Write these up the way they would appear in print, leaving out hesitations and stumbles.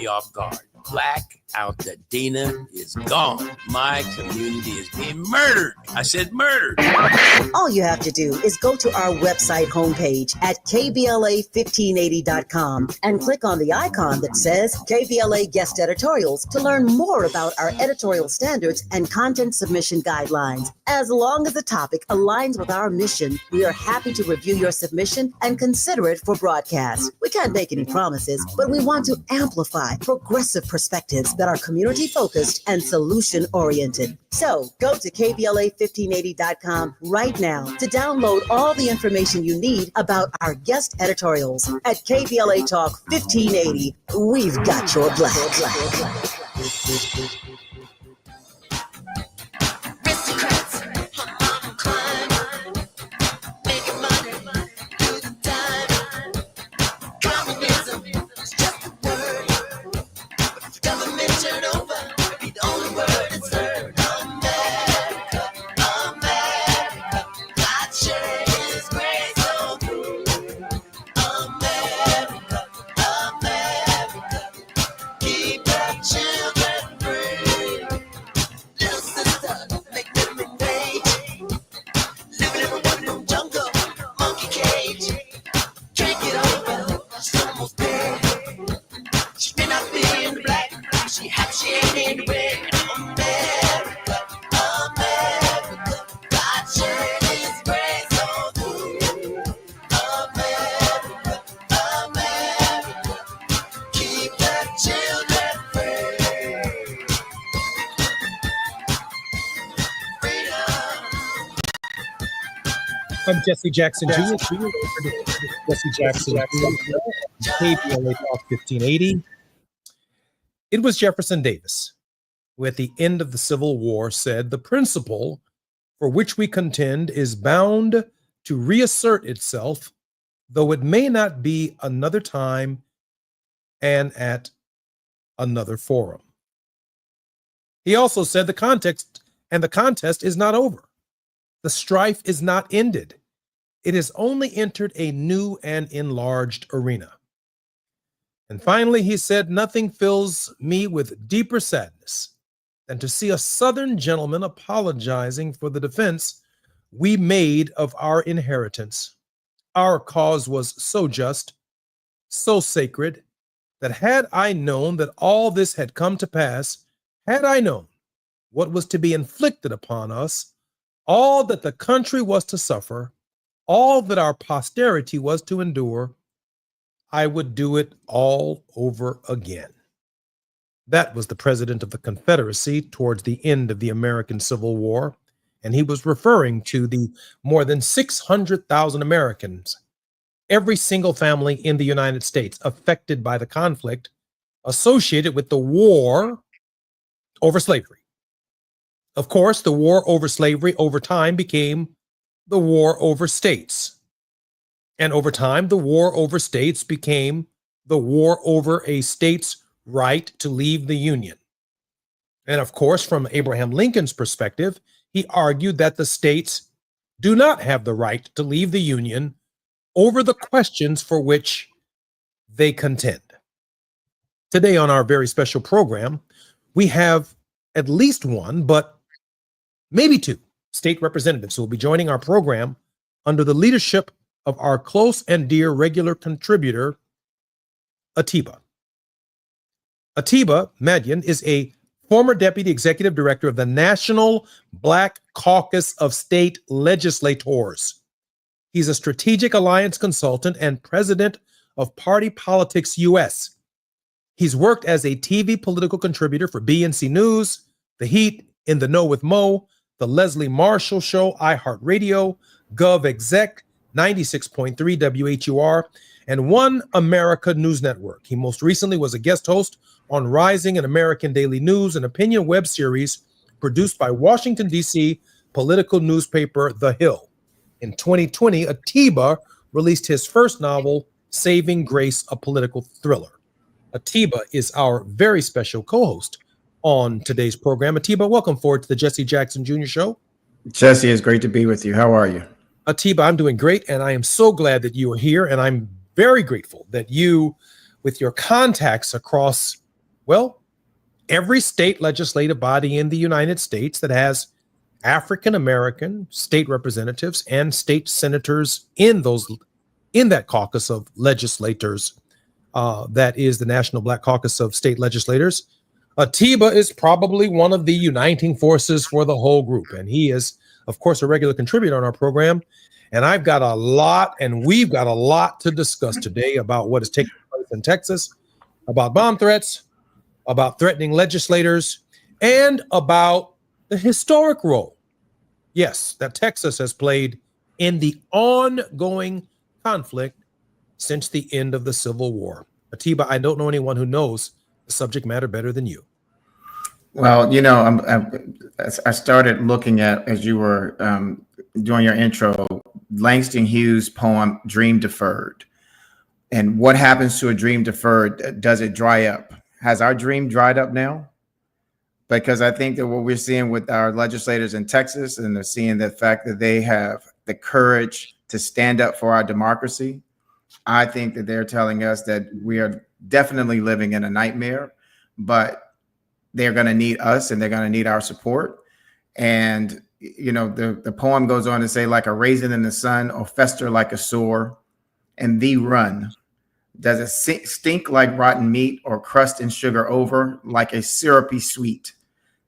off guard. Black out the Dina is gone. My community is being murdered. I said murdered. All you have to do is go to our website homepage at kbla1580.com and click on the icon that says KBLA Guest Editorials to learn more about our editorial standards and content submission guidelines. As long as the topic aligns with our mission, we are happy to review your submission and consider it for broadcast. We can't make any promises, but we want to amplify progressive perspectives that are community-focused and solution-oriented. So go to KBLA1580.com right now to download all the information you need about our guest editorials. At KBLA Talk 1580, we've got your black. I'm Jesse Jackson Jr. Jesse Jackson, KBLA Talk 1580. It was Jefferson Davis who, at the end of the Civil War, said, "The principle for which we contend is bound to reassert itself, though it may not be another time and at another forum." He also said the contest is not over. The strife is not ended. It has only entered a new and enlarged arena. And finally, he said, "Nothing fills me with deeper sadness than to see a Southern gentleman apologizing for the defense we made of our inheritance. Our cause was so just, so sacred, that had I known that all this had come to pass, had I known what was to be inflicted upon us, all that the country was to suffer, all that our posterity was to endure, I would do it all over again." That was the president of the Confederacy towards the end of the American Civil War, and he was referring to the more than 600,000 Americans, every single family in the United States affected by the conflict associated with the war over slavery. Of course, the war over slavery over time became the war over states. And over time, the war over states became the war over a state's right to leave the Union. And of course, from Abraham Lincoln's perspective, he argued that the states do not have the right to leave the Union over the questions for which they contend. Today on our very special program, we have at least one, but maybe two state representatives who will be joining our program under the leadership of our close and dear regular contributor, Atiba. Atiba Madian is a former deputy executive director of the National Black Caucus of State Legislators. He's a strategic alliance consultant and president of Party Politics US. He's worked as a TV political contributor for BNC News, The Heat, In the Know with Mo, The Leslie Marshall Show, iHeartRadio, GovExec, 96.3 WHUR, and One America News Network. He most recently was a guest host on Rising, an American daily news and opinion web series produced by Washington, D.C. political newspaper The Hill. In 2020, Atiba released his first novel, Saving Grace, a political thriller. Atiba is our very special co-host on today's program. Atiba, welcome forward to the Jesse Jackson Jr. Show. Jesse, it's great to be with you. How are you? Atiba, I'm doing great, and I am so glad that you are here, and I'm very grateful that you, with your contacts across Well, every state legislative body in the United States that has African American state representatives and state senators in that caucus of legislators, that is the National Black Caucus of State Legislators. Atiba is probably one of the uniting forces for the whole group, and he is, of course, a regular contributor on our program. And we've got a lot to discuss today about what is taking place in Texas, about bomb threats, about threatening legislators, and about the historic role, yes, that Texas has played in the ongoing conflict since the end of the Civil War. Atiba, I don't know anyone who knows the subject matter better than you. Well, I started looking at, as you were doing your intro, Langston Hughes' poem, Dream Deferred. And what happens to a dream deferred? Does it dry up? Has our dream dried up now? Because I think that what we're seeing with our legislators in Texas, and they're seeing the fact that they have the courage to stand up for our democracy, I think that they're telling us that we are definitely living in a nightmare, but they're going to need us and they're going to need our support. And, the poem goes on to say, like a raisin in the sun or fester like a sore, and thee run. Does it stink like rotten meat or crust and sugar over like a syrupy sweet?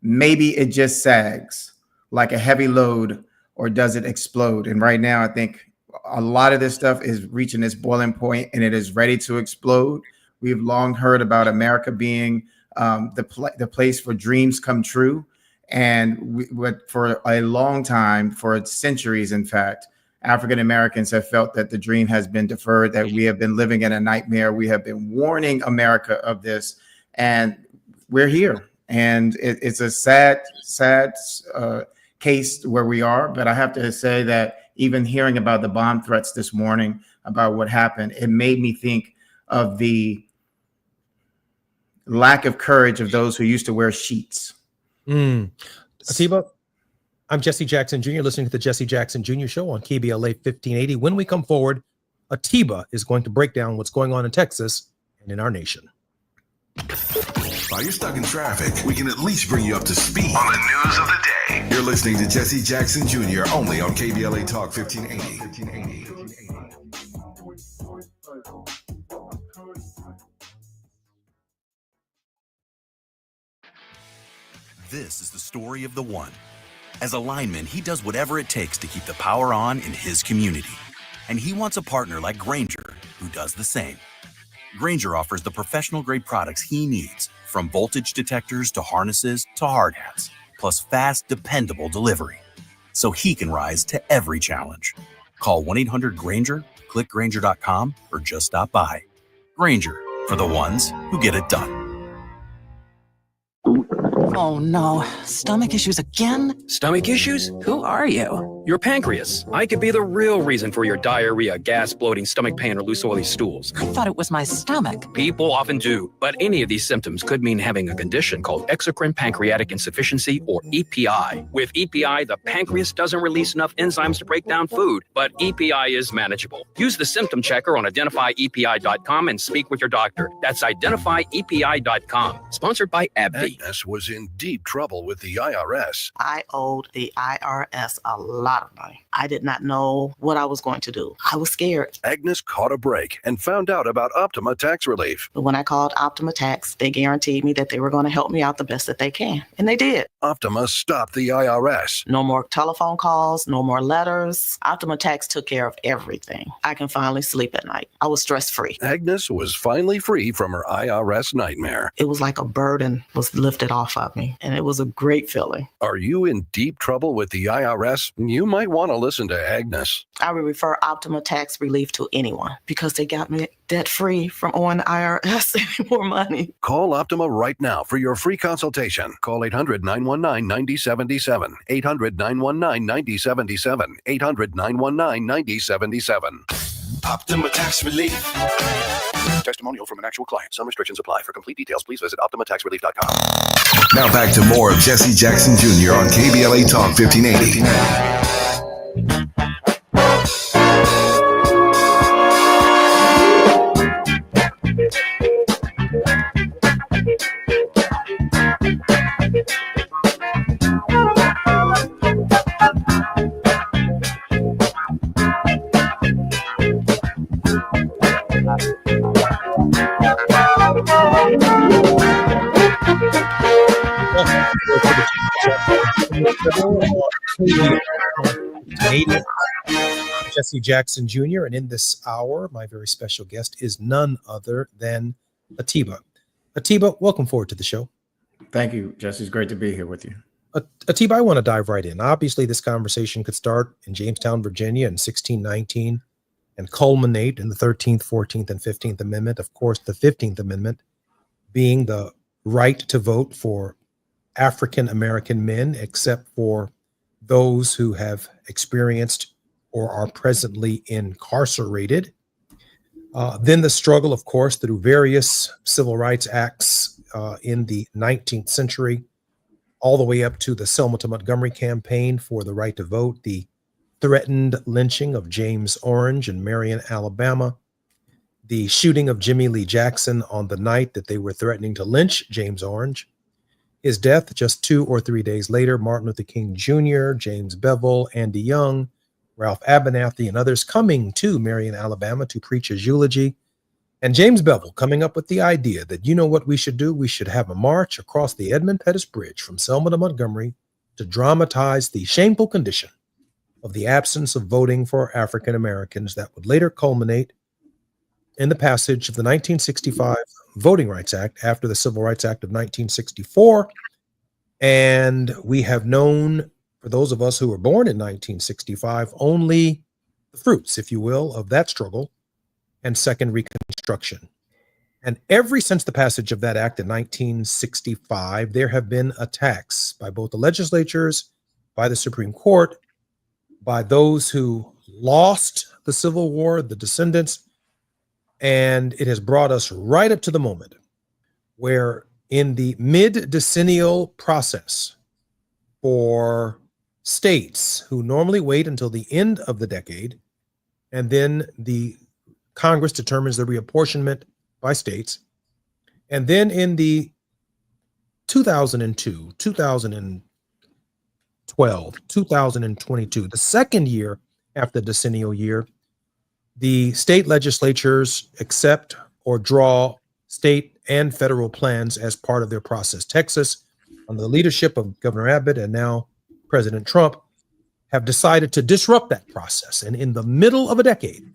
Maybe it just sags like a heavy load, or does it explode? And right now, I think a lot of this stuff is reaching this boiling point and it is ready to explode. We've long heard about America being the place for dreams come true. And for a long time, for centuries, in fact, African Americans have felt that the dream has been deferred, that we have been living in a nightmare. We have been warning America of this, and we're here. And it's a sad case where we are. But I have to say that even hearing about the bomb threats this morning, about what happened, it made me think of the lack of courage of those who used to wear sheets. Atiba, I'm Jesse Jackson Jr., listening to the Jesse Jackson Jr. Show on KBLA 1580. When we come forward, Atiba is going to break down what's going on in Texas and in our nation. While you're stuck in traffic, we can at least bring you up to speed on the news of the day. You're listening to Jesse Jackson Jr. only on KBLA Talk 1580. This is the story of the one. As a lineman, he does whatever it takes to keep the power on in his community. And he wants a partner like Grainger, who does the same. Grainger offers the professional-grade products he needs, from voltage detectors to harnesses to hard hats, plus fast, dependable delivery, so he can rise to every challenge. Call 1-800-GRAINGER, click Grainger.com, or just stop by. Grainger, for the ones who get it done. Oh no, stomach issues again? Stomach issues? Who are you? Your pancreas. I could be the real reason for your diarrhea, gas, bloating, stomach pain, or loose oily stools. I thought it was my stomach. People often do, but any of these symptoms could mean having a condition called exocrine pancreatic insufficiency, or EPI. With EPI, the pancreas doesn't release enough enzymes to break down food, but EPI is manageable. Use the symptom checker on identifyepi.com and speak with your doctor. That's identifyepi.com. Sponsored by AbbVie. Agnes was in deep trouble with the IRS. I owed the IRS a lot of money. I did not know what I was going to do. I was scared. Agnes caught a break and found out about Optima Tax Relief. But when I called Optima Tax, they guaranteed me that they were going to help me out the best that they can. And they did. Optima stopped the IRS. No more telephone calls, no more letters. Optima Tax took care of everything. I can finally sleep at night. I was stress-free. Agnes was finally free from her IRS nightmare. It was like a burden was lifted off of me, and it was a great feeling. Are you in deep trouble with the IRS? You might want to listen to Agnes. I would refer Optima Tax Relief to anyone because they got me debt-free from owing the IRS any more money. Call Optima right now for your free consultation. Call 800-919-9077. 800-919-9077. 800-919-9077. Optima Tax Relief. Testimonial from an actual client. Some restrictions apply. For complete details, please visit OptimaTaxRelief.com. Now back to more of Jesse Jackson Jr. on KBLA Talk 1580. Jesse Jackson Jr. And in this hour, my very special guest is none other than Atiba. Atiba, welcome forward to the show. Thank you, Jesse. It's great to be here with you. Atiba, I want to dive right in. Obviously, this conversation could start in Jamestown, Virginia in 1619 and culminate in the 13th, 14th, and 15th Amendment. Of course, the 15th Amendment being the right to vote for African American men, except for those who have experienced or are presently incarcerated. Then the struggle, of course, through various civil rights acts in the 19th century, all the way up to the Selma to Montgomery campaign for the right to vote, the threatened lynching of James Orange in Marion, Alabama, the shooting of Jimmy Lee Jackson on the night that they were threatening to lynch James Orange, his death just 2 or 3 days later, Martin Luther King Jr., James Bevel, Andy Young, Ralph Abernathy, and others coming to Marion, Alabama to preach his eulogy. And James Bevel coming up with the idea that, you know what we should do? We should have a march across the Edmund Pettus Bridge from Selma to Montgomery to dramatize the shameful condition of the absence of voting for African Americans that would later culminate in the passage of the 1965 Voting Rights Act after the Civil Rights Act of 1964. And we have known, for those of us who were born in 1965, only the fruits, if you will, of that struggle and second Reconstruction. And ever since the passage of that act in 1965, there have been attacks by both the legislatures, by the Supreme Court, by those who lost the Civil War, the descendants, and it has brought us right up to the moment where in the mid-decennial process for states who normally wait until the end of the decade, and then the Congress determines the reapportionment by states, and then in the 2002, 2012, 2022, the second year after the decennial year, the state legislatures accept or draw state and federal plans as part of their process. Texas, under the leadership of Governor Abbott and now President Trump, have decided to disrupt that process and in the middle of a decade,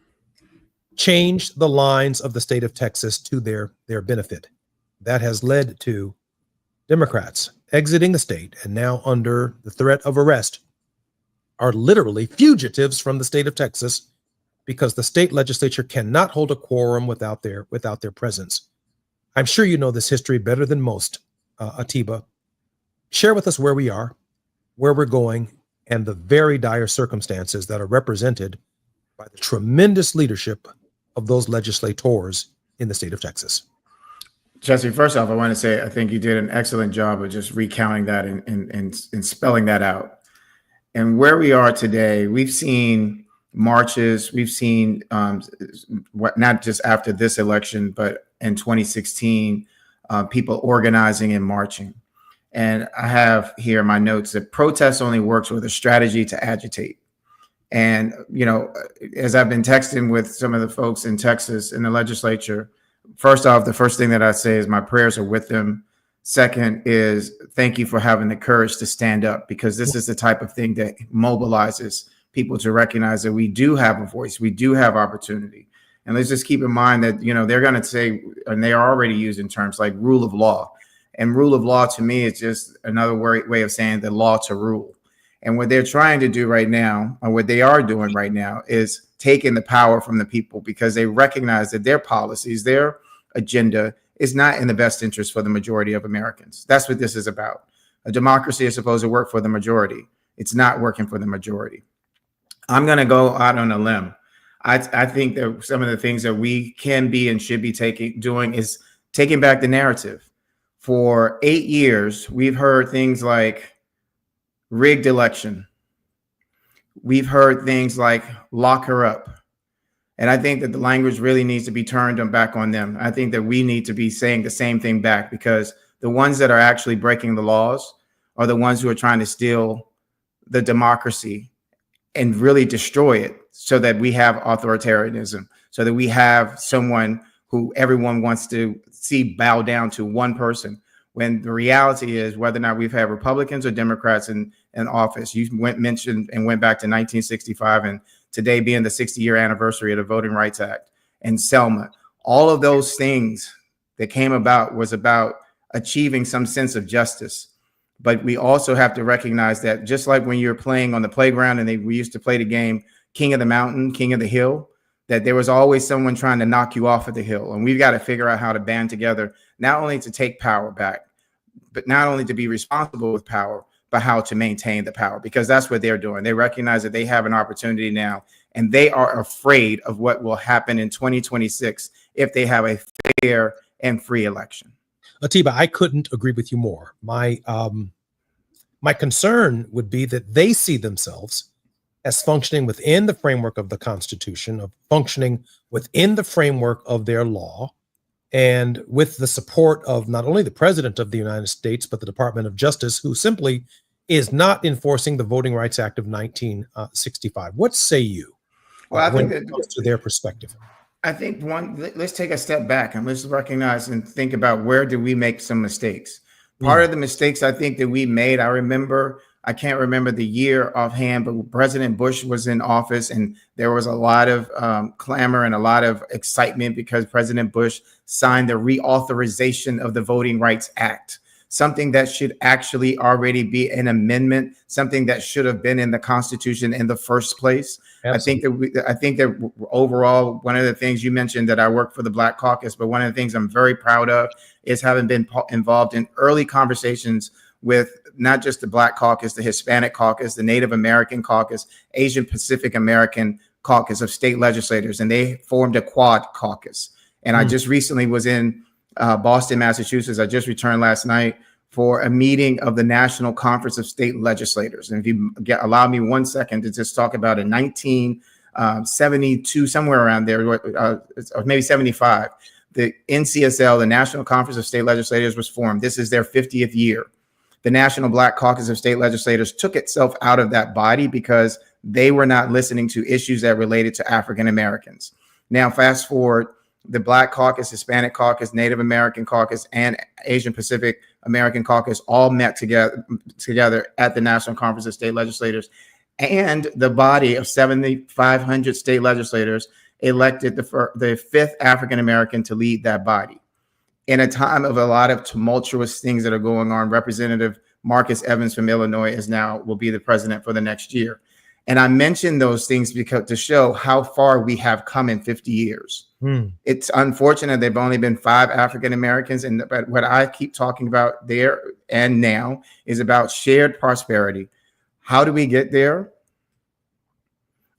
change the lines of the state of Texas to their benefit. That has led to Democrats exiting the state and now under the threat of arrest are literally fugitives from the state of Texas because the state legislature cannot hold a quorum without their presence. I'm sure you know this history better than most, Atiba. Share with us where we are, where we're going, and the very dire circumstances that are represented by the tremendous leadership of those legislators in the state of Texas. Jesse, first off, I want to say I think you did an excellent job of just recounting that and spelling that out. And where we are today, we've seen marches, we've seen not just after this election, but in 2016, people organizing and marching. And I have here my notes that protest only works with a strategy to agitate. And, you know, as I've been texting with some of the folks in Texas in the legislature, first off, the first thing that I say is my prayers are with them. Second is thank you for having the courage to stand up, because this is the type of thing that mobilizes people to recognize that we do have a voice, we do have opportunity. And let's just keep in mind that, you know, they're going to say, and they are already using terms like rule of law. And rule of law to me is just another way of saying the law to rule. And what they're trying to do right now, or what they are doing right now, is taking the power from the people because they recognize that their policies, their agenda is not in the best interest for the majority of Americans. That's what this is about. A democracy is supposed to work for the majority. It's not working for the majority. I'm going to go out on a limb. I think that some of the things that we can be and should be doing is taking back the narrative. For 8 years, we've heard things like rigged election. We've heard things like lock her up. And I think that the language really needs to be turned back on them. I think that we need to be saying the same thing back, because the ones that are actually breaking the laws are the ones who are trying to steal the democracy and really destroy it so that we have authoritarianism, so that we have someone who everyone wants to see bow down to one person, when the reality is whether or not we've had Republicans or Democrats in office. You mentioned and went back to 1965, and today being the 60-year anniversary of the Voting Rights Act and Selma. All of those things that came about was about achieving some sense of justice. But we also have to recognize that just like when you're playing on the playground and we used to play the game King of the Mountain, King of the Hill, that there was always someone trying to knock you off of the hill. And we've got to figure out how to band together, not only to take power back, but not only to be responsible with power, but how to maintain the power, because that's what they're doing. They recognize that they have an opportunity now, and they are afraid of what will happen in 2026 if they have a fair and free election. Atiba, I couldn't agree with you more. My concern would be that they see themselves as functioning within the framework of the Constitution, of functioning within the framework of their law, and with the support of not only the President of the United States, but the Department of Justice, who simply is not enforcing the Voting Rights Act of 1965. What say you when it comes to their perspective? I think let's take a step back and let's recognize and think about where did we make some mistakes. Part of the mistakes I think that we made, I can't remember the year offhand, but President Bush was in office and there was a lot of clamor and a lot of excitement because President Bush signed the reauthorization of the Voting Rights Act, something that should actually already be an amendment, something that should have been in the Constitution in the first place. Absolutely. I think that overall, one of the things you mentioned that I work for the Black Caucus, but one of the things I'm very proud of is having been involved in early conversations with not just the Black Caucus, the Hispanic Caucus, the Native American Caucus, Asian Pacific American Caucus of state legislators, and they formed a quad caucus. And I just recently was in Boston, Massachusetts. I just returned last night for a meeting of the National Conference of State Legislators. And if you allow me 1 second to just talk about in 1972, somewhere around there, or maybe 75, the NCSL, the National Conference of State Legislators, was formed. This is their 50th year. The National Black Caucus of State Legislators took itself out of that body because they were not listening to issues that related to African Americans. Now, fast forward, the Black Caucus, Hispanic Caucus, Native American Caucus, and Asian Pacific American Caucus all met together at the National Conference of State Legislators, and the body of 7,500 state legislators elected the fifth African American to lead that body. In a time of a lot of tumultuous things that are going on, Representative Marcus Evans from Illinois will be the president for the next year. And I mention those things because to show how far we have come in 50 years. It's unfortunate there've only been 5 African Americans, but what I keep talking about there and now is about shared prosperity. How do we get there?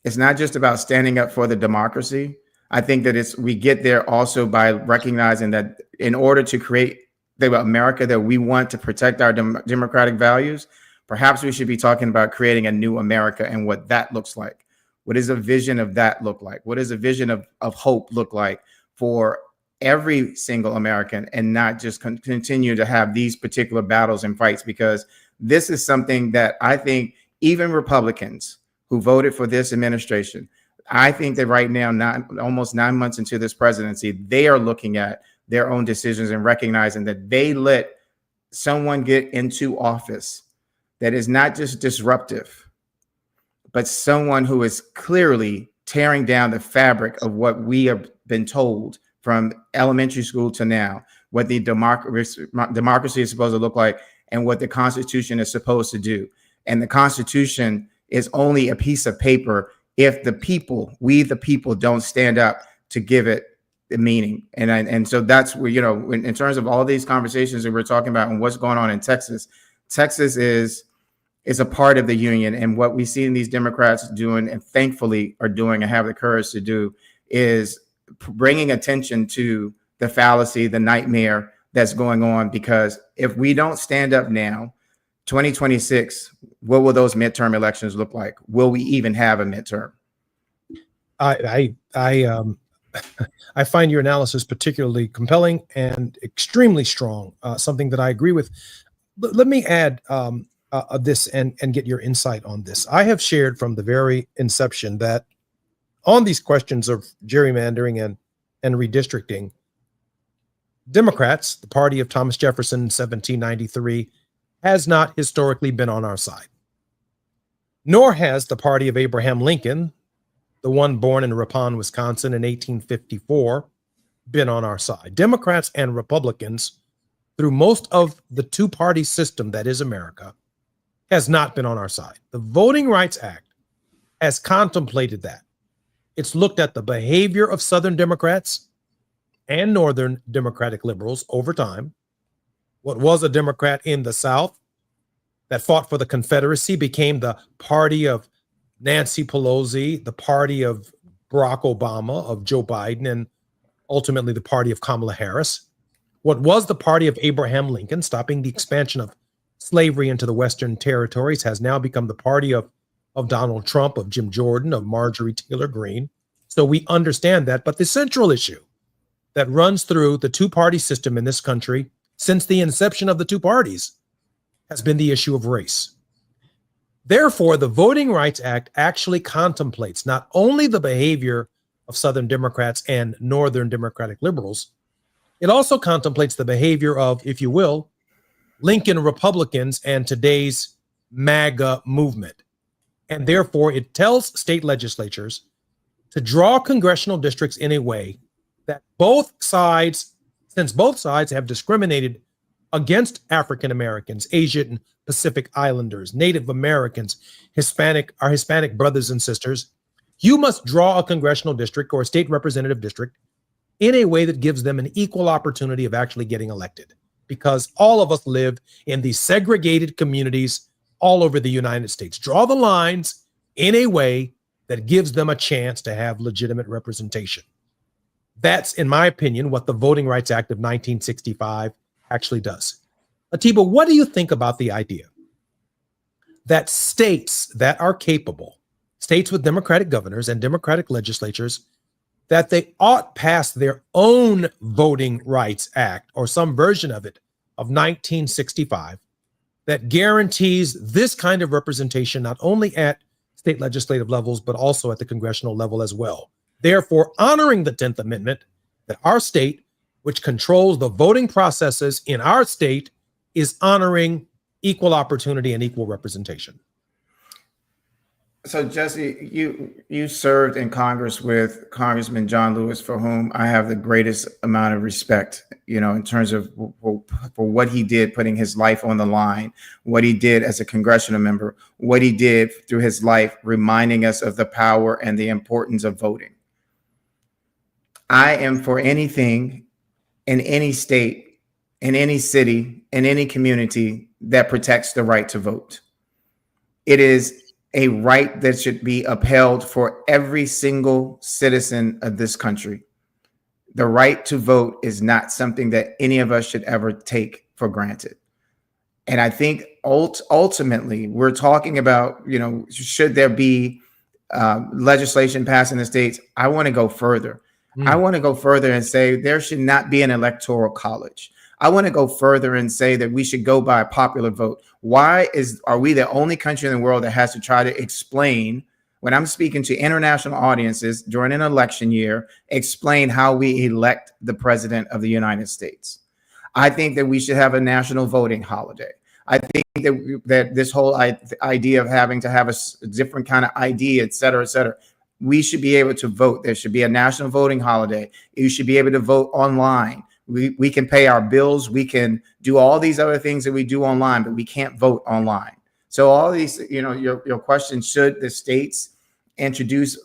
It's not just about standing up for the democracy. I think that we get there also by recognizing that in order to create the America that we want to protect our democratic values, perhaps we should be talking about creating a new America and what that looks like. What does a vision of that look like? What does a vision of hope look like for every single American, and not just continue to have these particular battles and fights? Because this is something that I think even Republicans who voted for this administration, I think that right now, almost 9 months into this presidency, they are looking at their own decisions and recognizing that they let someone get into office that is not just disruptive, but someone who is clearly tearing down the fabric of what we have been told from elementary school to now, what the democracy is supposed to look like and what the Constitution is supposed to do. And the Constitution is only a piece of paper if we the people don't stand up to give it the meaning. And so that's where, in terms of all these conversations that we're talking about and what's going on in Texas is a part of the union. And what we see in these Democrats doing, and thankfully are doing and have the courage to do, is bringing attention to the fallacy, the nightmare that's going on. Because if we don't stand up now, 2026, what will those midterm elections look like? Will we even have a midterm? I find your analysis particularly compelling and extremely strong, something that I agree with. Let me add this and get your insight on this. I have shared from the very inception that on these questions of gerrymandering and redistricting, Democrats, the party of Thomas Jefferson in 1793, has not historically been on our side. Nor has the party of Abraham Lincoln, the one born in Ripon, Wisconsin in 1854, been on our side. Democrats and Republicans, through most of the two-party system that is America, has not been on our side. The Voting Rights Act has contemplated that. It's looked at the behavior of Southern Democrats and Northern Democratic liberals over time. What was a Democrat in the South that fought for the Confederacy became the party of Nancy Pelosi, the party of Barack Obama, of Joe Biden, and ultimately the party of Kamala Harris. What was the party of Abraham Lincoln, stopping the expansion of slavery into the Western territories, has now become the party of Donald Trump, of Jim Jordan, of Marjorie Taylor Greene. So we understand that. But the central issue that runs through the two-party system in this country since the inception of the two parties has been the issue of race. Therefore, the Voting Rights Act actually contemplates not only the behavior of Southern Democrats and Northern Democratic liberals, it also contemplates the behavior of, if you will, Lincoln Republicans and today's MAGA movement. And therefore, it tells state legislatures to draw congressional districts in a way that both sides, since both sides have discriminated against African Americans, Asian and Pacific Islanders, Native Americans, our Hispanic brothers and sisters, you must draw a congressional district or a state representative district in a way that gives them an equal opportunity of actually getting elected. Because all of us live in these segregated communities all over the United States. Draw the lines in a way that gives them a chance to have legitimate representation. That's, in my opinion, what the Voting Rights Act of 1965 actually does. Atiba, what do you think about the idea that states that are capable, states with Democratic governors and Democratic legislatures, that they ought pass their own Voting Rights Act or some version of it of 1965 that guarantees this kind of representation not only at state legislative levels, but also at the congressional level as well. Therefore, honoring the 10th Amendment, that our state, which controls the voting processes in our state, is honoring equal opportunity and equal representation. So, Jesse, you served in Congress with Congressman John Lewis, for whom I have the greatest amount of respect, in terms of for what he did, putting his life on the line, what he did as a congressional member, what he did through his life, reminding us of the power and the importance of voting. I am for anything in any state, in any city, in any community that protects the right to vote. It is a right that should be upheld for every single citizen of this country. The right to vote is not something that any of us should ever take for granted. And I think ultimately we're talking about, should there be legislation passed in the states? I want to go further. I want to go further and say there should not be an electoral college. I want to go further and say that we should go by a popular vote. Why are we the only country in the world that has to try to explain, when I'm speaking to international audiences during an election year, explain how we elect the president of the United States? I think that we should have a national voting holiday. I think that this whole idea of having to have a different kind of ID, et cetera, we should be able to vote. There should be a national voting holiday. You should be able to vote online. We can pay our bills. We can do all these other things that we do online, but we can't vote online. So all these, your question, should the states introduce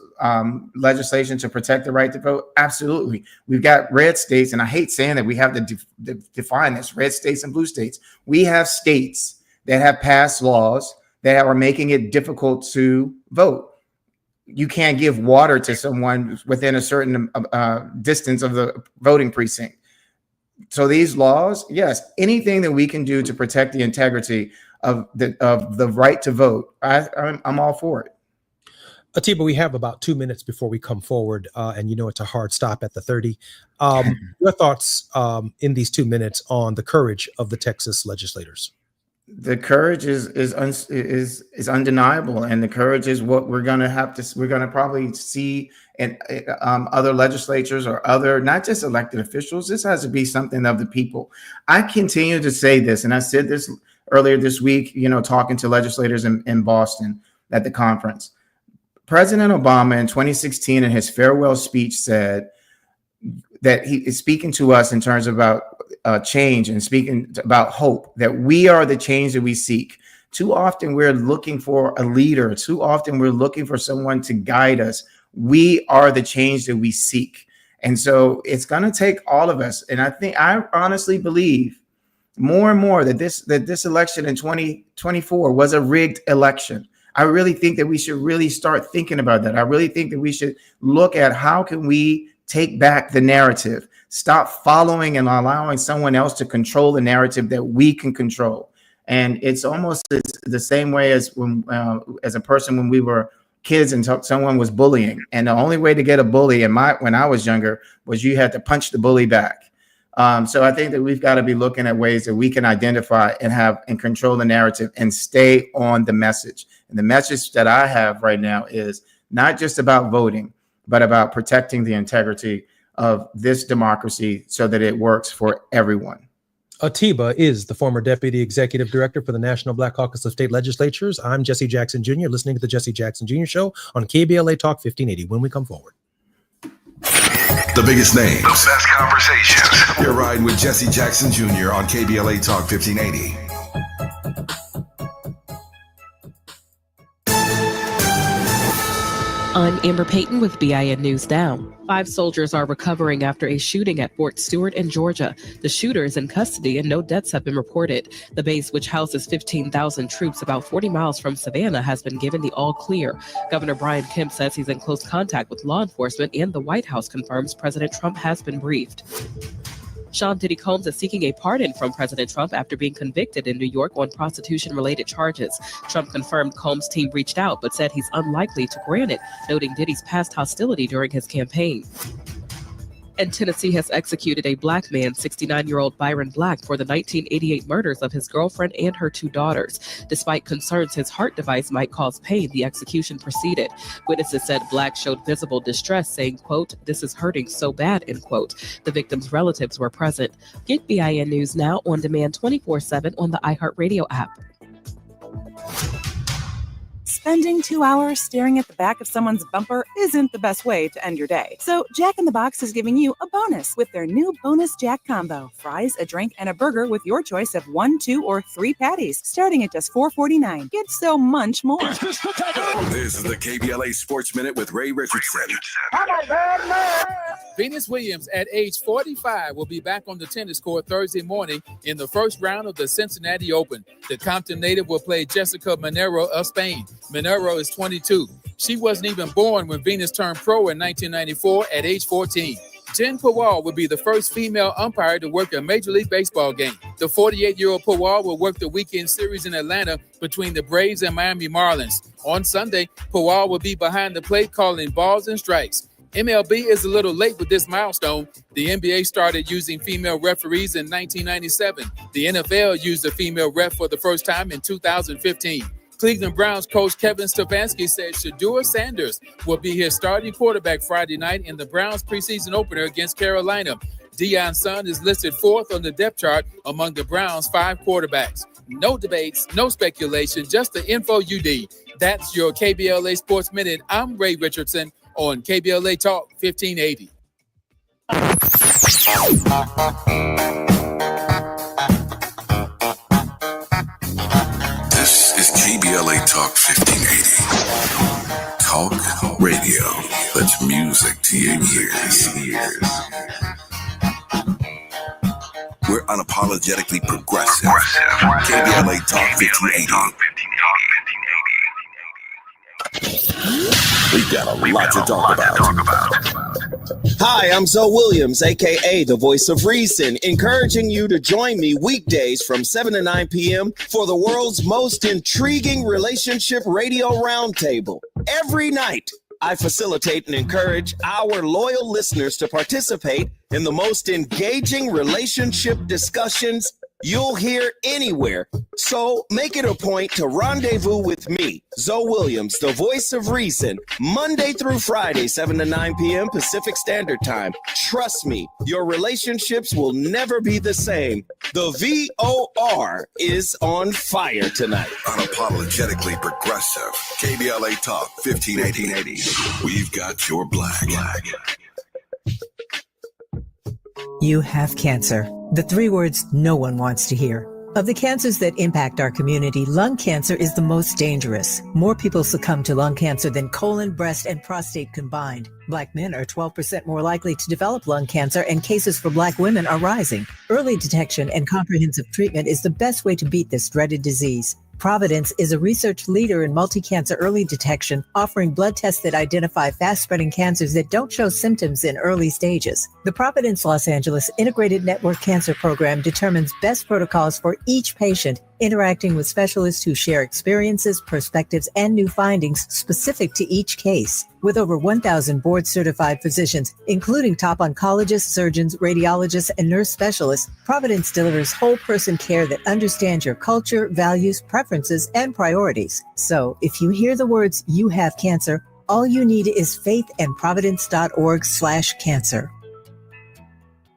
legislation to protect the right to vote? Absolutely. We've got red states, and I hate saying that we have to define this, red states and blue states. We have states that have passed laws that are making it difficult to vote. You can't give water to someone within a certain distance of the voting precinct. So these laws, yes, anything that we can do to protect the integrity of the right to vote, I'm all for it. Atiba, we have about 2 minutes before we come forward, and it's a hard stop at the 30. Your thoughts in these 2 minutes on the courage of the Texas legislators? the courage is undeniable, and the courage is what we're going to probably see in other legislatures or other, not just elected officials. This has to be something of the people. I continue to say this, and I said this earlier this week, talking to legislators in Boston at the conference. President Obama in 2016 in his farewell speech said that he is speaking to us in terms about change and speaking about hope, that we are the change that we seek. Too often we're looking for a leader. Too often we're looking for someone to guide us. We are the change that we seek. And so it's going to take all of us. And I honestly believe more and more that this election in 2024 was a rigged election. I really think that we should really start thinking about that. I really think that we should look at how can we take back the narrative, stop following and allowing someone else to control the narrative that we can control. And it's almost the same way as when, as a person, when we were kids and someone was bullying. And the only way to get a bully when I was younger was you had to punch the bully back. So I think that we've got to be looking at ways that we can identify and control the narrative and stay on the message. And the message that I have right now is not just about voting, but about protecting the integrity of this democracy so that it works for everyone. Atiba is the former Deputy Executive Director for the National Black Caucus of State Legislatures. I'm Jesse Jackson Jr., listening to the Jesse Jackson Jr. Show on KBLA Talk 1580 when we come forward. The biggest names, the best conversations. You're riding with Jesse Jackson Jr. on KBLA Talk 1580. I'm Amber Payton with BIN News Now. 5 soldiers are recovering after a shooting at Fort Stewart in Georgia. The shooter is in custody and no deaths have been reported. The base, which houses 15,000 troops about 40 miles from Savannah, has been given the all clear. Governor Brian Kemp says he's in close contact with law enforcement, and the White House confirms President Trump has been briefed. Sean Diddy Combs is seeking a pardon from President Trump after being convicted in New York on prostitution-related charges. Trump confirmed Combs' team reached out, but said he's unlikely to grant it, noting Diddy's past hostility during his campaign. And Tennessee has executed a black man, 69-year-old Byron Black, for the 1988 murders of his girlfriend and her 2 daughters. Despite concerns his heart device might cause pain, the execution proceeded. Witnesses said Black showed visible distress, saying, quote, "This is hurting so bad," end quote. The victim's relatives were present. Get BIN News Now on demand 24/7 on the iHeartRadio app. Spending 2 hours staring at the back of someone's bumper isn't the best way to end your day. So Jack in the Box is giving you a bonus with their new Bonus Jack Combo. Fries, a drink, and a burger with your choice of 1, 2, or 3 patties, starting at just $4.49. Get so much more. This is the KBLA Sports Minute with Ray Richardson. Venus Williams, at age 45, will be back on the tennis court Thursday morning in the first round of the Cincinnati Open. The Compton native will play Jessica Monero of Spain. Monero is 22. She wasn't even born when Venus turned pro in 1994 at age 14. Jen Pawal will be the first female umpire to work a Major League Baseball game. The 48-year-old Pawal will work the weekend series in Atlanta between the Braves and Miami Marlins. On Sunday, Pawal will be behind the plate calling balls and strikes. MLB is a little late with this milestone. The NBA started using female referees in 1997. The NFL used a female ref for the first time in 2015. Cleveland Browns coach Kevin Stefanski said Shedeur Sanders will be his starting quarterback Friday night in the Browns preseason opener against Carolina. Deion Sanders is listed 4th on the depth chart among the Browns' 5 quarterbacks. No debates, no speculation, just the info you need. That's your KBLA Sports Minute. I'm Ray Richardson on KBLA Talk 1580. This is KBLA Talk 1580. Talk radio. That's music to your ears. We're unapologetically progressive. KBLA Talk 1580. We've got a lot to talk about. Hi, I'm Zoe Williams, a.k.a. the voice of reason, encouraging you to join me weekdays from 7 to 9 p.m. for the world's most intriguing relationship radio roundtable. Every night, I facilitate and encourage our loyal listeners to participate in the most engaging relationship discussions you'll hear anywhere. So make it a point to rendezvous with me, Zoe Williams, the voice of reason, Monday through Friday, 7 to 9 p.m. Pacific Standard Time. Trust me, your relationships will never be the same. The VOR is on fire tonight. Unapologetically progressive. KBLA Talk 1580. We've got your black. You have cancer. The 3 words no one wants to hear. Of the cancers that impact our community, lung cancer is the most dangerous. More people succumb to lung cancer than colon, breast, and prostate combined. Black men are 12% more likely to develop lung cancer, and cases for Black women are rising. Early detection and comprehensive treatment is the best way to beat this dreaded disease. Providence is a research leader in multi-cancer early detection, offering blood tests that identify fast-spreading cancers that don't show symptoms in early stages. The Providence Los Angeles Integrated Network Cancer Program determines best protocols for each patient, interacting with specialists who share experiences, perspectives, and new findings specific to each case. With over 1,000 board-certified physicians, including top oncologists, surgeons, radiologists, and nurse specialists, Providence delivers whole-person care that understands your culture, values, preferences, and priorities. So, if you hear the words, "you have cancer," all you need is faith and providence.org/cancer.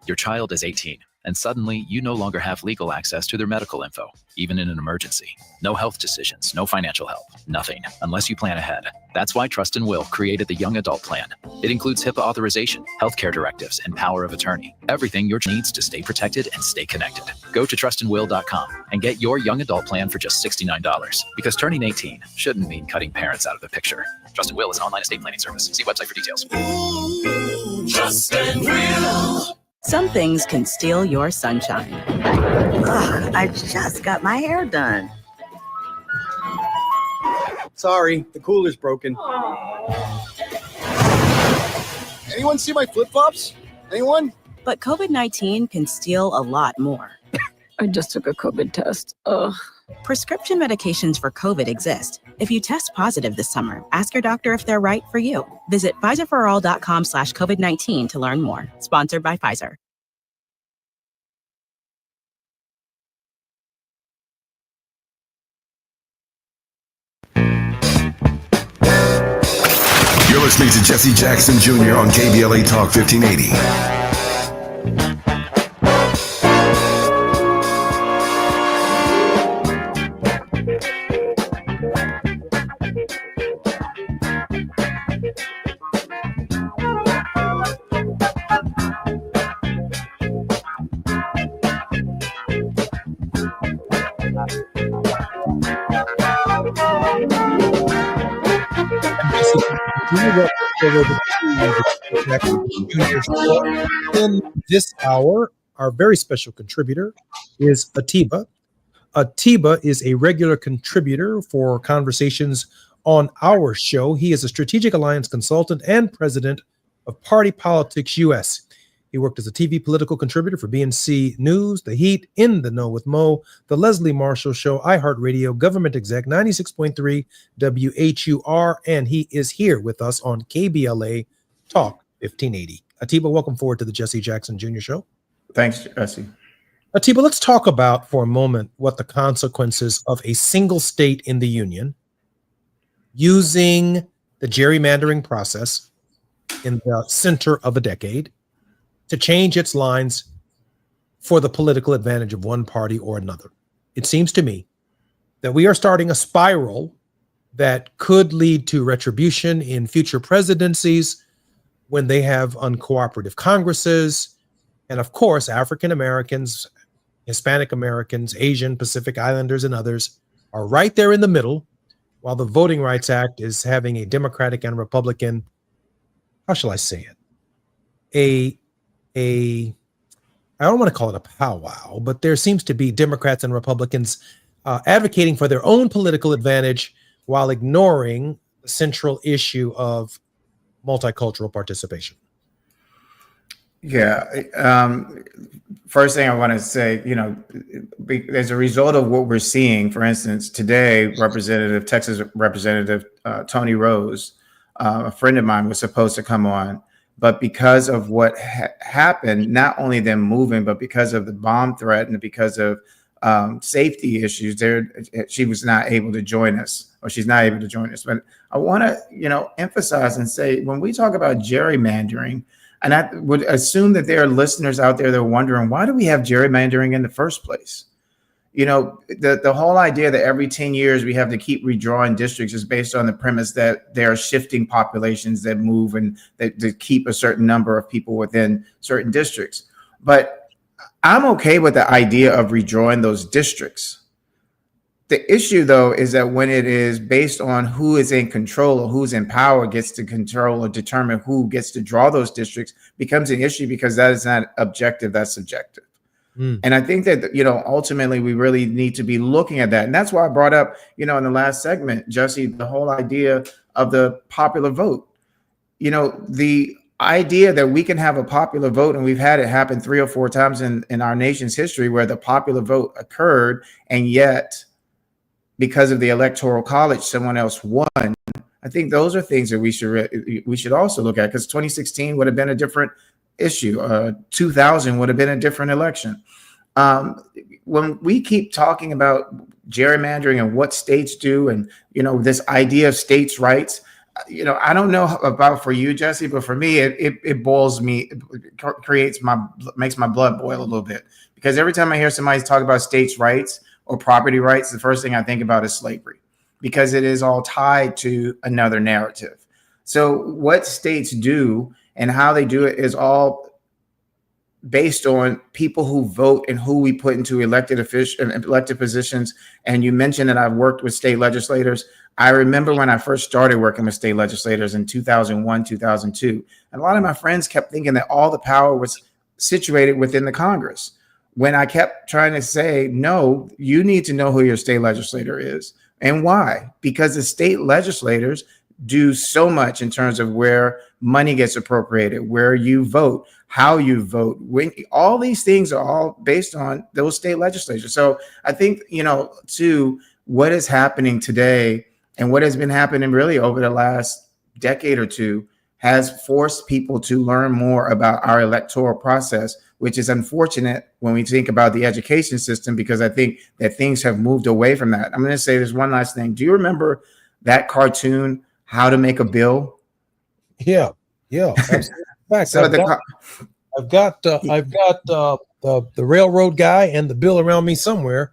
Your child is 18, and suddenly you no longer have legal access to their medical info, even in an emergency. No health decisions, no financial help, nothing, unless you plan ahead. That's why Trust and Will created the Young Adult Plan. It includes HIPAA authorization, healthcare directives, and power of attorney. Everything your child needs to stay protected and stay connected. Go to trustandwill.com and get your Young Adult Plan for just $69. Because turning 18 shouldn't mean cutting parents out of the picture. Trust and Will is an online estate planning service. See website for details. Trust and Will. Some things can steal your sunshine. Ugh, I just got my hair done. Sorry, the cooler's broken. Anyone see my flip-flops? Anyone? But COVID-19 can steal a lot more. I just took a COVID test. Ugh. Prescription medications for COVID exist. If you test positive this summer, ask your doctor if they're right for you. Visit PfizerForAll.com/COVID-19 to learn more. Sponsored by Pfizer. You're listening to Jesse Jackson Jr. on KBLA Talk 1580. In this hour, our very special contributor is Atiba. Atiba is a regular contributor for conversations on our show. He is a strategic alliance consultant and president of Party Politics US. He worked as a TV political contributor for BNC News, The Heat, In the Know with Mo, The Leslie Marshall Show, iHeartRadio, Government Exec, 96.3 WHUR, and he is here with us on KBLA Talk 1580. Atiba, welcome forward to the Jesse Jackson Jr. Show. Thanks, Jesse. Atiba, let's talk about for a moment what the consequences of a single state in the union using the gerrymandering process in the center of a decade to change its lines for the political advantage of one party or another. It seems to me that we are starting a spiral that could lead to retribution in future presidencies when they have uncooperative Congresses. And of course, African Americans, Hispanic Americans, Asian, Pacific Islanders, and others are right there in the middle, while the Voting Rights Act is having a Democratic and Republican, how shall I say it? I don't want to call it a powwow, but there seems to be Democrats and Republicans advocating for their own political advantage while ignoring the central issue of multicultural participation. Yeah. First thing I want to say, as a result of what we're seeing, for instance, today, Texas Representative Tony Rose, a friend of mine, was supposed to come on But because of what happened, not only them moving, but because of the bomb threat and because of safety issues, she was not able to join us, or she's not able to join us. But I want to, emphasize and say, when we talk about gerrymandering, and I would assume that there are listeners out there that are wondering, why do we have gerrymandering in the first place? The whole idea that every 10 years we have to keep redrawing districts is based on the premise that there are shifting populations that move and that to keep a certain number of people within certain districts. But I'm okay with the idea of redrawing those districts. The issue, though, is that when it is based on who is in control or who's in power gets to control or determine who gets to draw those districts becomes an issue, because that is not objective, that's subjective. And I think that, ultimately we really need to be looking at that. And that's why I brought up, in the last segment, Jesse, the whole idea of the popular vote. The idea that we can have a popular vote, and we've had it happen 3 or 4 times in our nation's history where the popular vote occurred, and yet because of the Electoral College, someone else won. I think those are things that we should also look at, because 2016 would have been a different issue. 2000 would have been a different election. When we keep talking about gerrymandering and what states do, and this idea of states' rights, I don't know about for you, Jesse, but for me, it boils me, makes my blood boil a little bit, because every time I hear somebody talk about states' rights or property rights, the first thing I think about is slavery, because it is all tied to another narrative. So what states do and how they do it is all based on people who vote and who we put into elected positions. And you mentioned that I've worked with state legislators. I remember when I first started working with state legislators in 2001, 2002, and a lot of my friends kept thinking that all the power was situated within the Congress. When I kept trying to say, no, you need to know who your state legislator is and why, because the state legislators do so much in terms of where money gets appropriated, where you vote, how you vote, when all these things are all based on those state legislatures. So I think, to what is happening today and what has been happening really over the last decade or two has forced people to learn more about our electoral process, which is unfortunate when we think about the education system, because I think that things have moved away from that. I'm going to say there's one last thing. Do you remember that cartoon, How to Make a Bill? Yeah. In fact, So I've got the railroad guy and the bill around me somewhere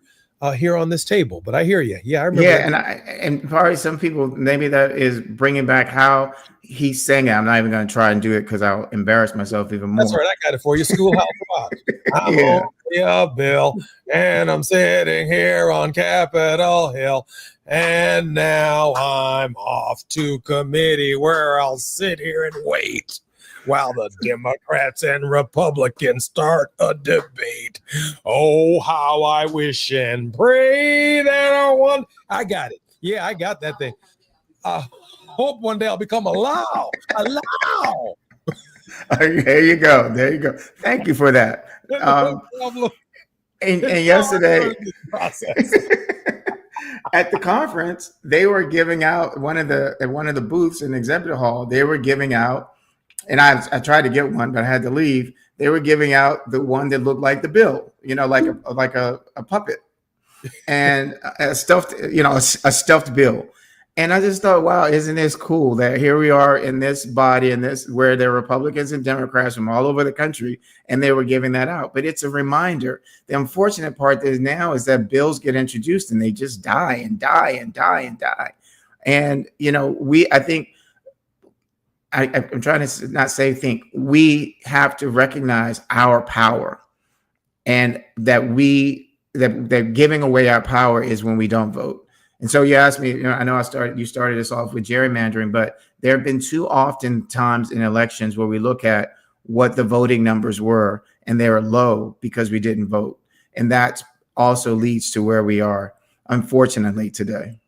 here on this table. But I hear you. Yeah, I remember. Yeah, and probably some people, maybe that is bringing back how he sang it. I'm not even going to try and do it because I'll embarrass myself even more. That's right. I got it for you. Schoolhouse Rock. I'm Yeah. only a bill, and I'm sitting here on Capitol Hill. And now I'm off to committee where I'll sit here and wait while the Democrats and Republicans start a debate. Oh, how I wish and pray that I won. I got it. Yeah, I got that thing. Hope one day I'll become a law. There you go. Thank you for that. No problem. And yesterday at the conference, they were giving out at one of the booths in the exhibit hall. They were giving out, and I tried to get one, but I had to leave. They were giving out the one that looked like the bill, like a puppet, and a stuffed bill. And I just thought, wow, isn't this cool that here we are in this body, where there are Republicans and Democrats from all over the country, and they were giving that out. But it's a reminder. The unfortunate part is now is that bills get introduced and they just die and die and die and die. And I'm trying to not say think. We have to recognize our power, and that that giving away our power is when we don't vote. And so you asked me, I know you started us off with gerrymandering, but there have been too often times in elections where we look at what the voting numbers were and they were low because we didn't vote. And that also leads to where we are, unfortunately, today.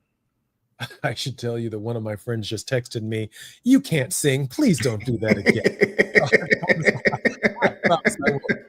I should tell you that one of my friends just texted me, "You can't sing. Please don't do that again."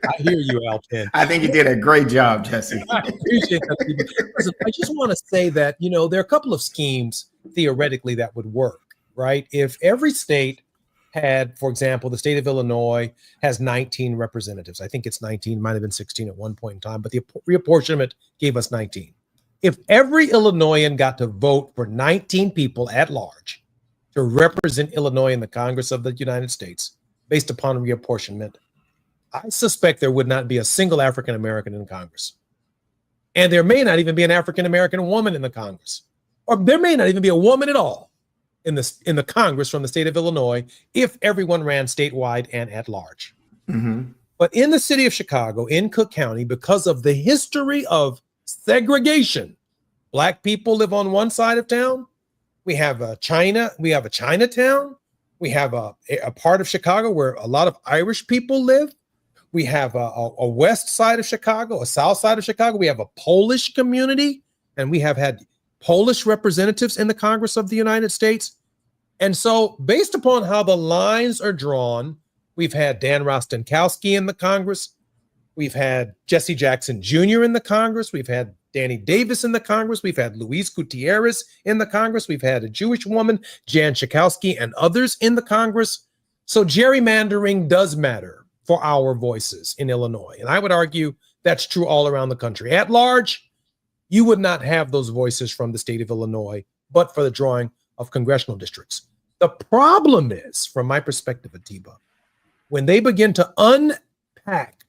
I hear you, Alpin. I think you did a great job, Jesse. I appreciate that. Listen, I just want to say that, there are a couple of schemes theoretically that would work, right? If every state had, for example, the state of Illinois has 19 representatives. I think it's 19, might have been 16 at one point in time, but the reapportionment gave us 19. If every Illinoisan got to vote for 19 people at large to represent Illinois in the Congress of the United States based upon reapportionment, I suspect there would not be a single African American in Congress. And there may not even be an African American woman in the Congress. Or there may not even be a woman at all in the Congress from the state of Illinois if everyone ran statewide and at large. Mm-hmm. But in the city of Chicago, in Cook County, because of the history of segregation, Black people live on one side of town. We have a Chinatown. We have a part of Chicago where a lot of Irish people live. We have a west side of Chicago, a south side of Chicago. We have a Polish community, and we have had Polish representatives in the Congress of the United States. And so based upon how the lines are drawn, we've had Dan Rostenkowski in the Congress. We've had Jesse Jackson Jr. in the Congress. We've had Danny Davis in the Congress. We've had Luis Gutierrez in the Congress. We've had a Jewish woman, Jan Schakowsky, and others in the Congress. So gerrymandering does matter for our voices in Illinois. And I would argue that's true all around the country. At large, you would not have those voices from the state of Illinois, but for the drawing of congressional districts. The problem is, from my perspective, Atiba, when they begin to unpack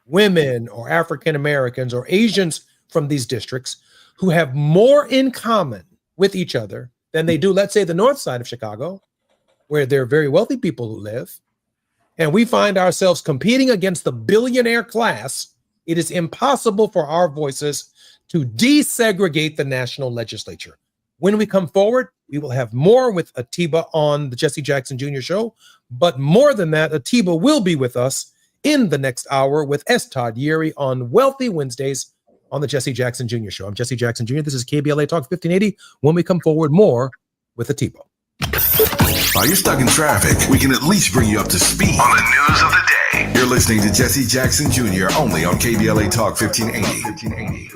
women or African Americans or Asians from these districts who have more in common with each other than they do, let's say, the north side of Chicago, where there are very wealthy people who live, and we find ourselves competing against the billionaire class, it is impossible for our voices to desegregate the national legislature. When we come forward, we will have more with Atiba on the Jesse Jackson Jr. Show. But more than that, Atiba will be with us in the next hour with S. Todd Yeary on Wealthy Wednesdays on the Jesse Jackson Jr. Show. I'm Jesse Jackson Jr. This is KBLA Talk 1580. When we come forward, more with Atiba. While you're stuck in traffic, we can at least bring you up to speed on the news of the day. You're listening to Jesse Jackson Jr. only on KBLA Talk 1580.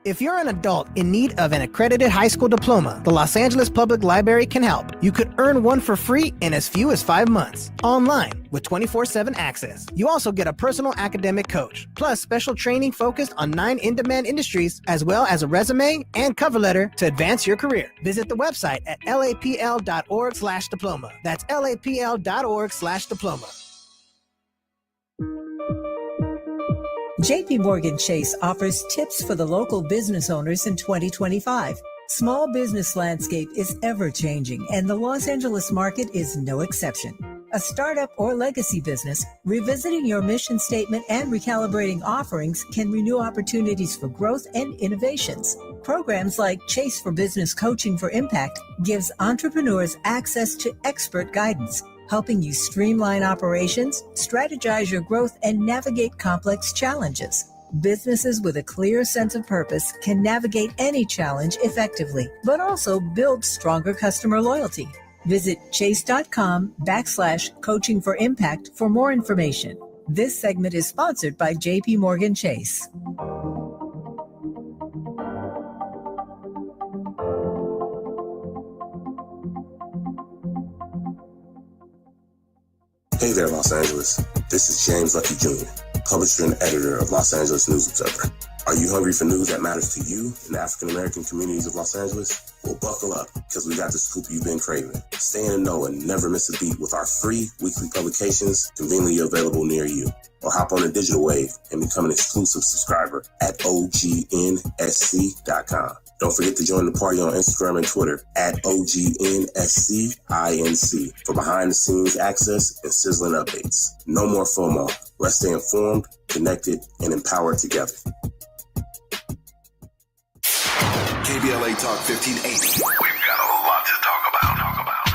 If you're an adult in need of an accredited high school diploma, the Los Angeles Public Library can help. You could earn one for free in as few as 5 months, online with 24/7 access. You also get a personal academic coach, plus special training focused on 9 in-demand industries, as well as a resume and cover letter to advance your career. Visit the website at lapl.org/diploma. That's lapl.org/diploma. JP Morgan Chase offers tips for the local business owners in 2025. Small business landscape is ever changing, and the Los Angeles market is no exception. A startup or legacy business, revisiting your mission statement and recalibrating offerings can renew opportunities for growth and innovations. Programs like Chase for Business Coaching for Impact gives entrepreneurs access to expert guidance, helping you streamline operations, strategize your growth, and navigate complex challenges. Businesses with a clear sense of purpose can navigate any challenge effectively, but also build stronger customer loyalty. Visit chase.com/coaching for impact for more information. This segment is sponsored by JP Morgan Chase. Hey there, Los Angeles. This is James Lucky Jr., publisher and editor of Los Angeles News Observer. Are you hungry for news that matters to you in the African-American communities of Los Angeles? Well, buckle up, because we got the scoop you've been craving. Stay in the know and never miss a beat with our free weekly publications conveniently available near you. Or hop on the digital wave and become an exclusive subscriber at OGNSC.com. Don't forget to join the party on Instagram and Twitter at OGNSCINC for behind-the-scenes access and sizzling updates. No more FOMO. Let's stay informed, connected, and empowered together. KBLA Talk 1580. We've got a lot to talk about.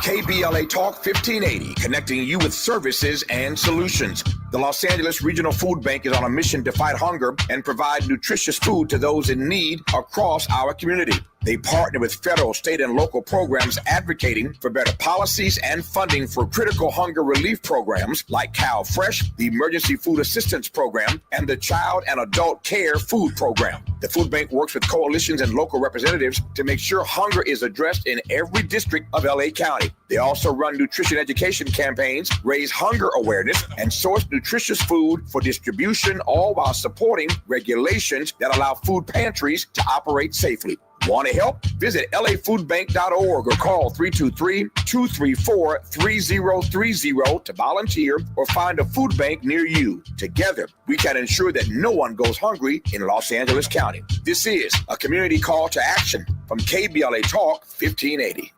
KBLA Talk 1580, connecting you with services and solutions. The Los Angeles Regional Food Bank is on a mission to fight hunger and provide nutritious food to those in need across our community. They partner with federal, state, and local programs advocating for better policies and funding for critical hunger relief programs like Cow Fresh, the Emergency Food Assistance Program, and the Child and Adult Care Food Program. The food bank works with coalitions and local representatives to make sure hunger is addressed in every district of LA County. They also run nutrition education campaigns, raise hunger awareness, and source nutritious food for distribution, all while supporting regulations that allow food pantries to operate safely. Want to help? Visit lafoodbank.org or call 323-234-3030 to volunteer or find a food bank near you. Together, we can ensure that no one goes hungry in Los Angeles County. This is a community call to action from KBLA Talk 1580.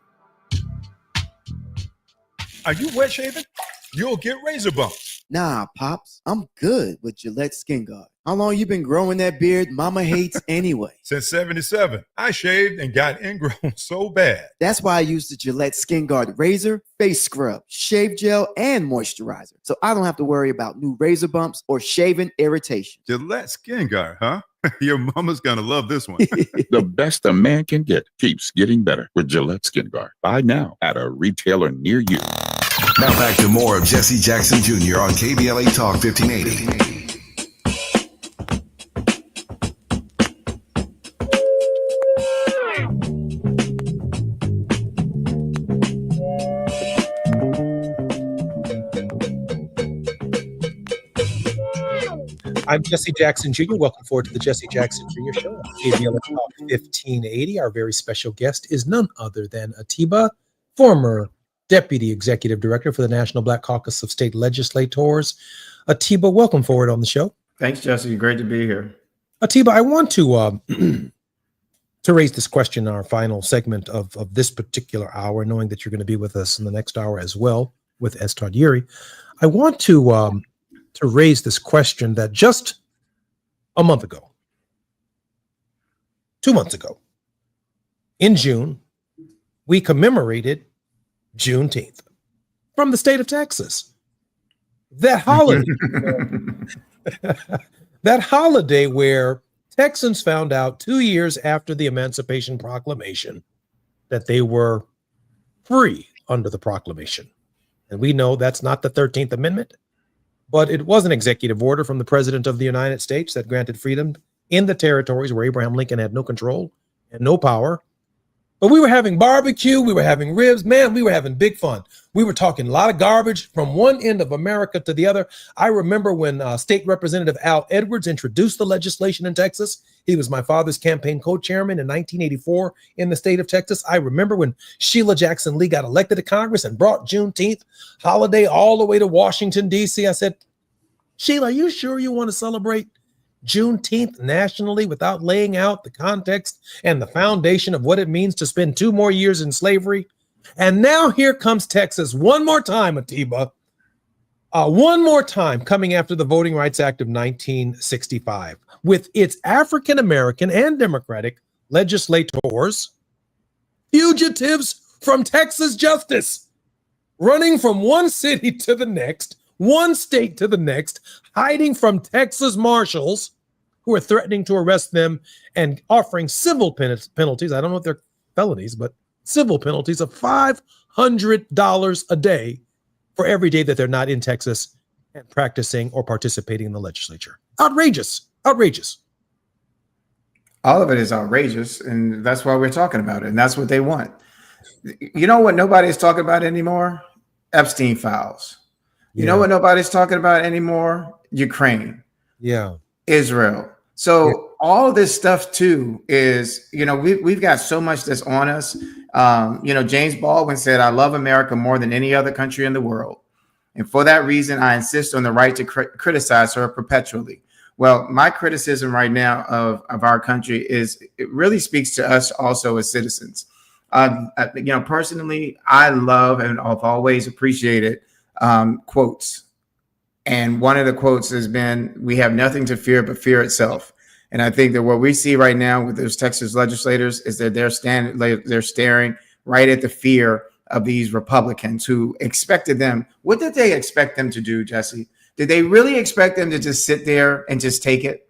Are you wet shaving? You'll get razor bumps. Nah, Pops, I'm good with Gillette Skin Guard. How long you been growing that beard Mama hates anyway? Since 77. I shaved and got ingrown so bad. That's why I use the Gillette Skin Guard razor, face scrub, shave gel, and moisturizer. So I don't have to worry about new razor bumps or shaving irritation. Gillette Skin Guard, huh? Your mama's gonna love this one. The best a man can get keeps getting better with Gillette Skin Guard. Buy now at a retailer near you. Now back to more of Jesse Jackson Jr. on KBLA Talk 1580. I'm Jesse Jackson Jr. Welcome forward to the Jesse Jackson Jr. Show on KBLA Talk 1580. Our very special guest is none other than Atiba, former Deputy Executive Director for the National Black Caucus of State Legislators. Atiba, welcome forward on the show. Thanks, Jesse. Great to be here. Atiba, I want to raise this question in our final segment of this particular hour, knowing that you're going to be with us in the next hour as well with Estad Yeri. I want to raise this question that just a month ago, 2 months ago, in June, we commemorated Juneteenth from the state of Texas. That holiday, that holiday where Texans found out 2 years after the Emancipation Proclamation that they were free under the proclamation. And we know that's not the 13th Amendment, but it was an executive order from the President of the United States that granted freedom in the territories where Abraham Lincoln had no control and no power. But we were having barbecue, we were having ribs, man, we were having big fun. We were talking a lot of garbage from one end of America to the other. I remember when State Representative Al Edwards introduced the legislation in Texas. He was my father's campaign co-chairman in 1984 in the state of Texas. I remember when Sheila Jackson Lee got elected to Congress and brought Juneteenth holiday all the way to Washington, D.C. I said, Sheila, are you sure you want to celebrate Juneteenth nationally without laying out the context and the foundation of what it means to spend 2 more years in slavery? And now here comes Texas one more time, Atiba, one more time coming after the Voting Rights Act of 1965 with its African-American and Democratic legislators, fugitives from Texas justice, running from one city to the next, one state to the next, hiding from Texas marshals who are threatening to arrest them and offering civil penalties. I don't know if they're felonies, but civil penalties of $500 a day for every day that they're not in Texas and practicing or participating in the legislature. Outrageous, outrageous. All of it is outrageous, and that's why we're talking about it, and that's what they want. You know what nobody's talking about anymore? Epstein files. You know what nobody's talking about anymore? Ukraine. Yeah. Israel. So all this stuff too is, we've got so much that's on us. James Baldwin said, I love America more than any other country in the world. And for that reason, I insist on the right to criticize her perpetually. Well, my criticism right now of our country is it really speaks to us also as citizens. Personally, I love and I've always appreciated quotes. And one of the quotes has been, we have nothing to fear but fear itself. And I think that what we see right now with those Texas legislators is that they're staring right at the fear of these Republicans who expected them. What did they expect them to do, Jesse? Did they really expect them to just sit there and just take it?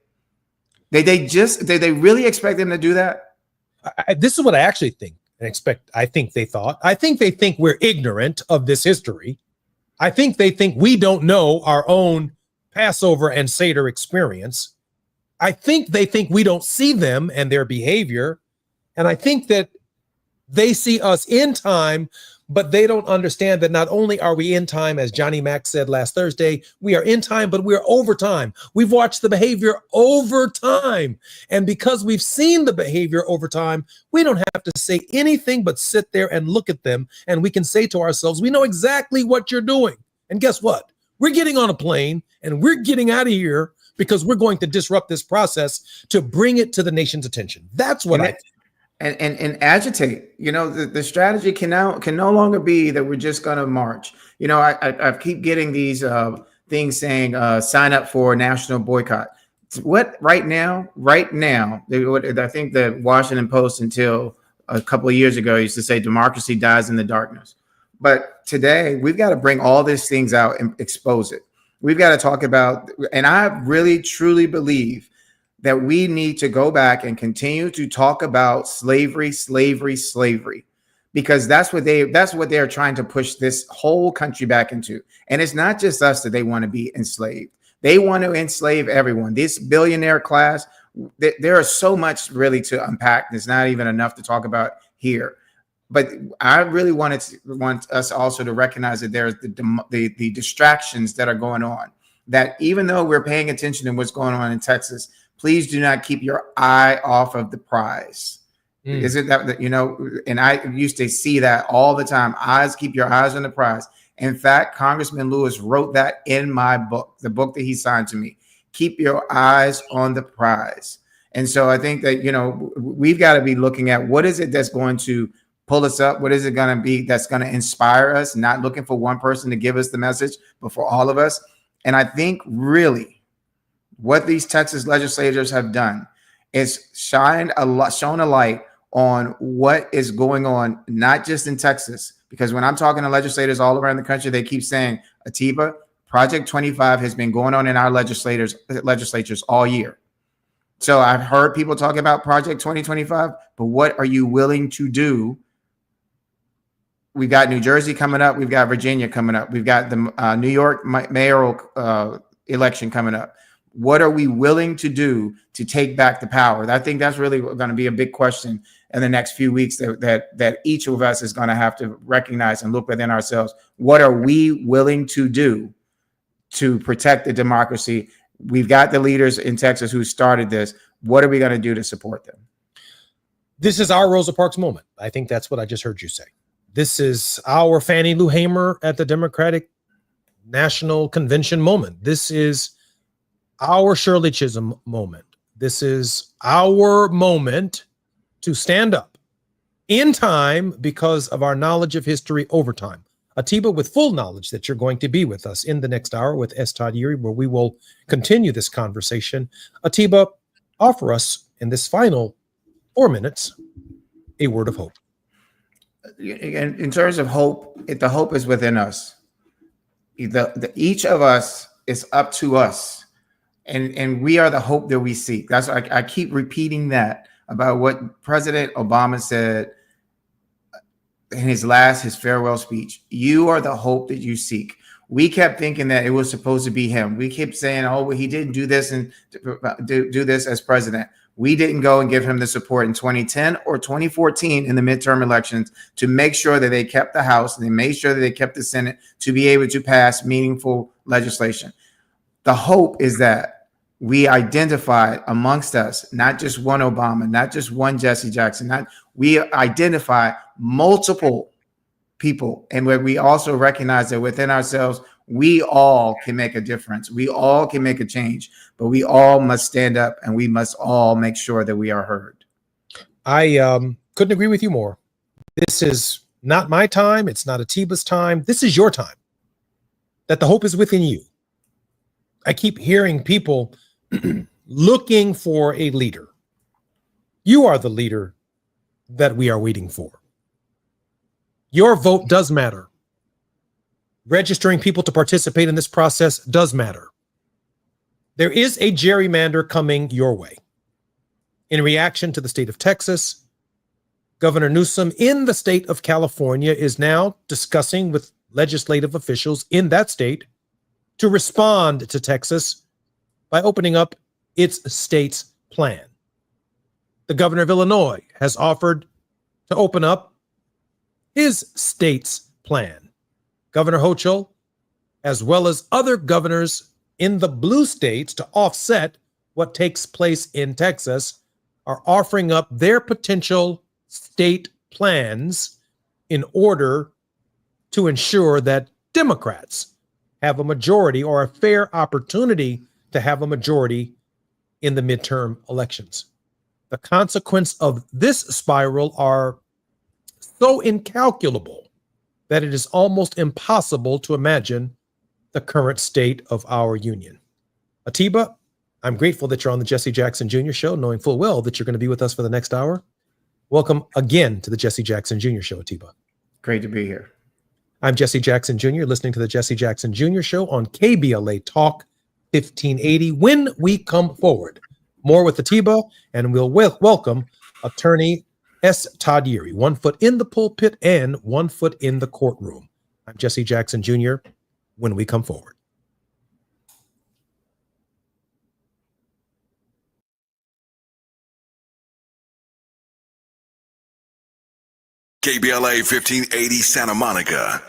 Did they really expect them to do that? This is what I actually think and expect. I think they think we're ignorant of this history. I think they think we don't know our own Passover and Seder experience. I think they think we don't see them and their behavior. And I think that they see us in time, but they don't understand that not only are we in time, as Johnny Mack said last Thursday, we are in time, but we're over time. We've watched the behavior over time. And because we've seen the behavior over time, we don't have to say anything but sit there and look at them. And we can say to ourselves, we know exactly what you're doing. And guess what? We're getting on a plane and we're getting out of here because we're going to disrupt this process to bring it to the nation's attention. That's what I think. And agitate. The strategy can no longer be that we're just going to march. I keep getting these things saying sign up for a national boycott. What right now? I think the Washington Post until a couple of years ago used to say democracy dies in the darkness. But today we've got to bring all these things out and expose it. We've got to talk about, and I really truly believe that we need to go back and continue to talk about slavery, because that's what they're trying to push this whole country back into. And it's not just us that they want to be enslaved. They want to enslave everyone. This billionaire class, there are so much really to unpack. There's not even enough to talk about here. But I really want us also to recognize that there's the distractions that are going on, that even though we're paying attention to what's going on in Texas, please do not keep your eye off of the prize. Isn't that, and I used to see that all the time. Keep your eyes on the prize. In fact, Congressman Lewis wrote that in my book, the book that he signed to me. Keep your eyes on the prize. And so I think that, we've got to be looking at what is it that's going to pull us up? What is it going to be that's going to inspire us? Not looking for one person to give us the message, but for all of us. And I think really, what these Texas legislators have done is shown a light on what is going on, not just in Texas. Because when I'm talking to legislators all around the country, they keep saying, Atiba, Project 25 has been going on in our legislatures all year. So I've heard people talk about Project 2025, but what are you willing to do? We've got New Jersey coming up. We've got Virginia coming up. We've got the New York mayoral election coming up. What are we willing to do to take back the power? I think that's really going to be a big question in the next few weeks that each of us is going to have to recognize and look within ourselves. What are we willing to do to protect the democracy? We've got the leaders in Texas who started this. What are we going to do to support them? This is our Rosa Parks moment. I think that's what I just heard you say. This is our Fannie Lou Hamer at the Democratic National Convention moment. This is our Shirley Chisholm moment. This is our moment to stand up in time because of our knowledge of history over time. Atiba, with full knowledge that you're going to be with us in the next hour with S. Todd Urey, where we will continue this conversation. Atiba, offer us in this final 4 minutes a word of hope. In terms of hope, the hope is within us. Each of us is up to us. And we are the hope that we seek. That's why I keep repeating that about what President Obama said in his farewell speech. You are the hope that you seek. We kept thinking that it was supposed to be him. We kept saying, oh, well, he didn't do this and do this as president. We didn't go and give him the support in 2010 or 2014 in the midterm elections to make sure that they kept the House and they made sure that they kept the Senate to be able to pass meaningful legislation. The hope is that we identify amongst us, not just one Obama, not just one Jesse Jackson, we identify multiple people. And where we also recognize that within ourselves, we all can make a difference. We all can make a change, but we all must stand up and we must all make sure that we are heard. I couldn't agree with you more. This is not my time. It's not Atiba's time. This is your time. That the hope is within you. I keep hearing people looking for a leader. You are the leader that we are waiting for. Your vote does matter. Registering people to participate in this process does matter. There is a gerrymander coming your way in reaction to the state of Texas, Governor Newsom in the state of California is now discussing with legislative officials in that state to respond to Texas by opening up its state's plan. The governor of Illinois has offered to open up his state's plan. Governor Hochul, as well as other governors in the blue states to offset what takes place in Texas, are offering up their potential state plans in order to ensure that Democrats have a majority or a fair opportunity to have a majority in the midterm elections. The consequence of this spiral are so incalculable that it is almost impossible to imagine the current state of our union. Atiba, I'm grateful that you're on the Jesse Jackson Jr. Show, knowing full well that you're going to be with us for the next hour. Welcome again to the Jesse Jackson Jr. Show, Atiba. Great to be here. I'm Jesse Jackson Jr., listening to the Jesse Jackson Jr. Show on KBLA Talk 1580. When we come forward, more with Atiba, and we'll welcome attorney S. Todd Yeary, 1 foot in the pulpit and 1 foot in the courtroom. I'm Jesse Jackson Jr. When we come forward. KBLA 1580 Santa Monica.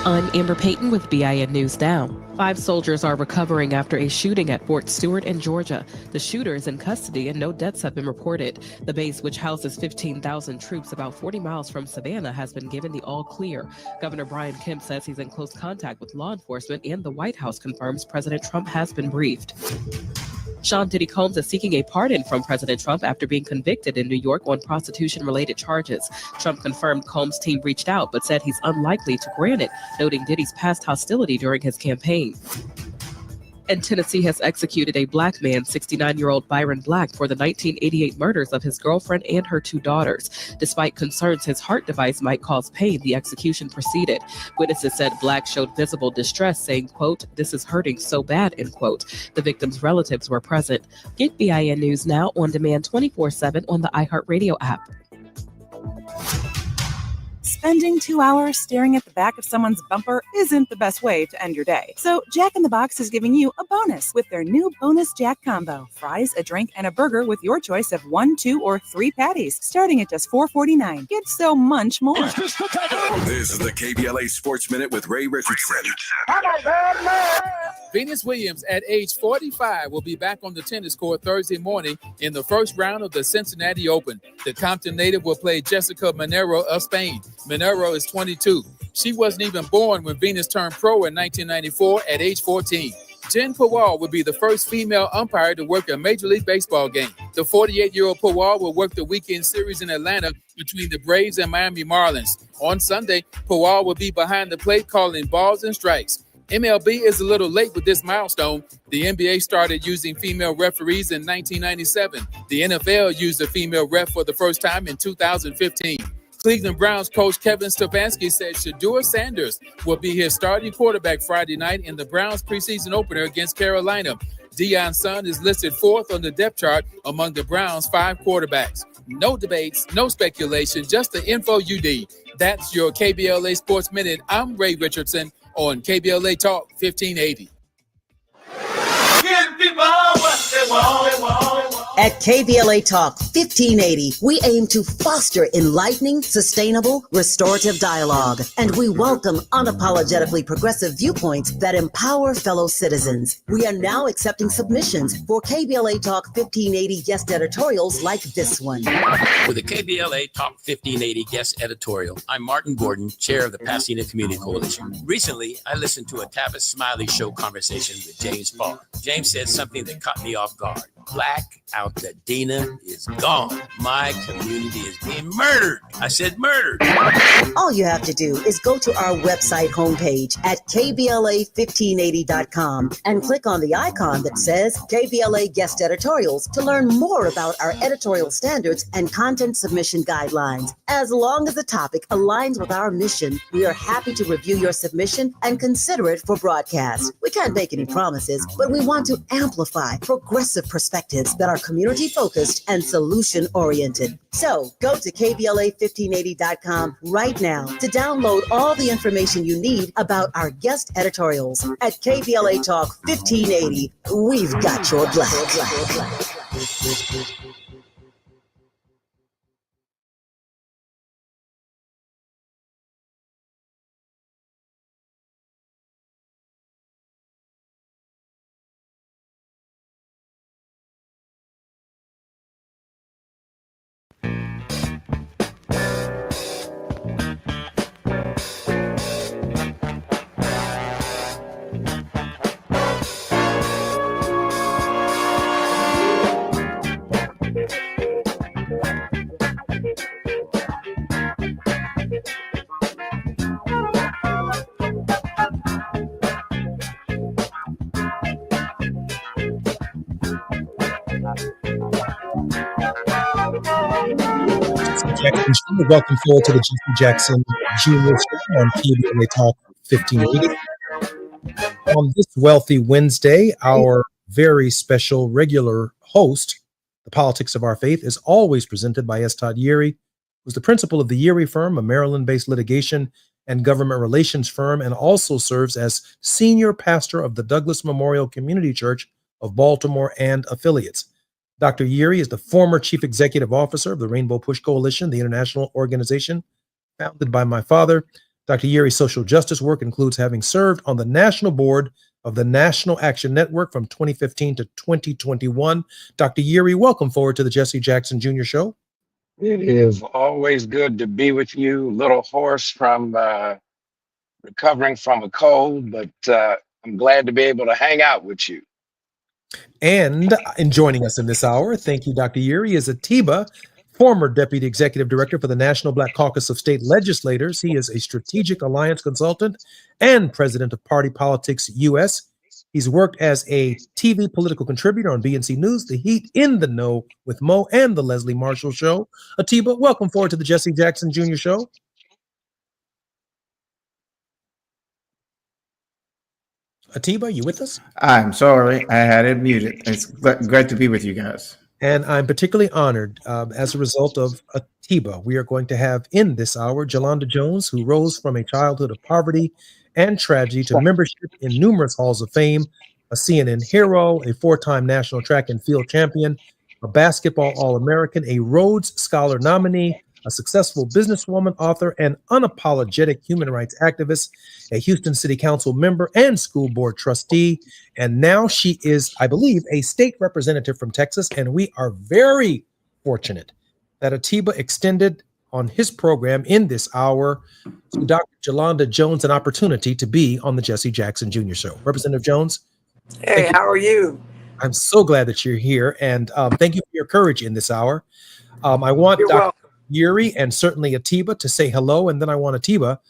I'm Amber Payton with BIN News Now. 5 soldiers are recovering after a shooting at Fort Stewart in Georgia. The shooter is in custody and no deaths have been reported. The base, which houses 15,000 troops about 40 miles from Savannah, has been given the all clear. Governor Brian Kemp says he's in close contact with law enforcement, and the White House confirms President Trump has been briefed. Sean Diddy Combs is seeking a pardon from President Trump after being convicted in New York on prostitution-related charges. Trump confirmed Combs' team reached out, but said he's unlikely to grant it, noting Diddy's past hostility during his campaign. And Tennessee has executed a black man, 69-year-old Byron Black, for the 1988 murders of his girlfriend and her 2 daughters. Despite concerns his heart device might cause pain, the execution proceeded. Witnesses said Black showed visible distress, saying, quote, "This is hurting so bad," end quote. The victim's relatives were present. Get BIN News Now on demand 24/7 on the iHeartRadio app. Spending 2 hours staring at the back of someone's bumper isn't the best way to end your day. So Jack in the Box is giving you a bonus with their new Bonus Jack Combo. Fries, a drink, and a burger with your choice of 1, 2, or 3 patties, starting at just $4.49. Get so much more. This is the KBLA Sports Minute with Ray Richardson. Venus Williams, at age 45, will be back on the tennis court Thursday morning in the first round of the Cincinnati Open. The Compton native will play Jessica Monero of Spain. Monero is 22. She wasn't even born when Venus turned pro in 1994 at age 14. Jen Pawal will be the first female umpire to work a Major League Baseball game. The 48-year-old Pawal will work the weekend series in Atlanta between the Braves and Miami Marlins. On Sunday, Pawal will be behind the plate calling balls and strikes. MLB is a little late with this milestone. The NBA started using female referees in 1997. The NFL used a female ref for the first time in 2015. Cleveland Browns coach Kevin Stefanski said Shedeur Sanders will be his starting quarterback Friday night in the Browns preseason opener against Carolina. Deion Sanders is listed 4th on the depth chart among the Browns' 5 quarterbacks. No debates, no speculation, just the info you need. That's your KBLA Sports Minute. I'm Ray Richardson on KBLA Talk 1580. At KBLA Talk 1580, we aim to foster enlightening, sustainable, restorative dialogue, and we welcome unapologetically progressive viewpoints that empower fellow citizens. We are now accepting submissions for KBLA Talk 1580 guest editorials like this one. With the KBLA Talk 1580 guest editorial, I'm Martin Gordon, chair of the Pasadena Community Coalition. Recently, I listened to a Tavis Smiley Show conversation with James Falk. James said something that caught me off guard. Black Altadena is gone. My community is being murdered. I said murdered. All you have to do is go to our website homepage at KBLA1580.com and click on the icon that says KBLA Guest Editorials to learn more about our editorial standards and content submission guidelines. As long as the topic aligns with our mission, we are happy to review your submission and consider it for broadcast. We can't make any promises, but we want to amplify progressive perspectives that our community community-focused and solution-oriented. So go to KBLA1580.com right now to download all the information you need about our guest editorials. At KBLA Talk 1580, we've got your black. Jackson Jr. Welcome forward to the Jesse Jackson Jr. Show on KBLA Talk 1580. On this wealthy Wednesday, our very special regular host, The Politics of Our Faith, is always presented by S. Todd Yeary, who's the principal of the Yeary Firm, a Maryland-based litigation and government relations firm, and also serves as senior pastor of the Douglas Memorial Community Church of Baltimore and affiliates. Dr. Yeary is the former chief executive officer of the Rainbow Push Coalition, the international organization founded by my father. Dr. Yeary's social justice work includes having served on the national board of the National Action Network from 2015 to 2021. Dr. Yeary, welcome forward to the Jesse Jackson Jr. Show. It is always good to be with you. Little hoarse from recovering from a cold, but I'm glad to be able to hang out with you. And joining us in this hour, thank you, Dr. Yeary, is Atiba, former Deputy Executive Director for the National Black Caucus of State Legislators. He is a strategic alliance consultant and president of Party Politics US. He's worked as a TV political contributor on BNC News, The Heat, In the Know with Mo, and The Leslie Marshall Show. Atiba, welcome forward to the Jesse Jackson Jr. Show. Atiba, you with us? I'm sorry, I had it muted. It's great to be with you guys. And I'm particularly honored as a result of Atiba. We are going to have in this hour Jolanda Jones, who rose from a childhood of poverty and tragedy to membership in numerous halls of fame, a CNN hero, a four-time national track and field champion, a basketball All-American, a Rhodes Scholar nominee, a successful businesswoman, author, and unapologetic human rights activist, a Houston City Council member and school board trustee. And now she is, I believe, a state representative from Texas. And we are very fortunate that Atiba extended on his program in this hour to Dr. Jolanda Jones an opportunity to be on the Jesse Jackson Jr. Show. Representative Jones. Hey, how are you? I'm so glad that you're here. And thank you for your courage in this hour. I want Dr. Yeary and certainly Atiba to say hello, and then I want Atiba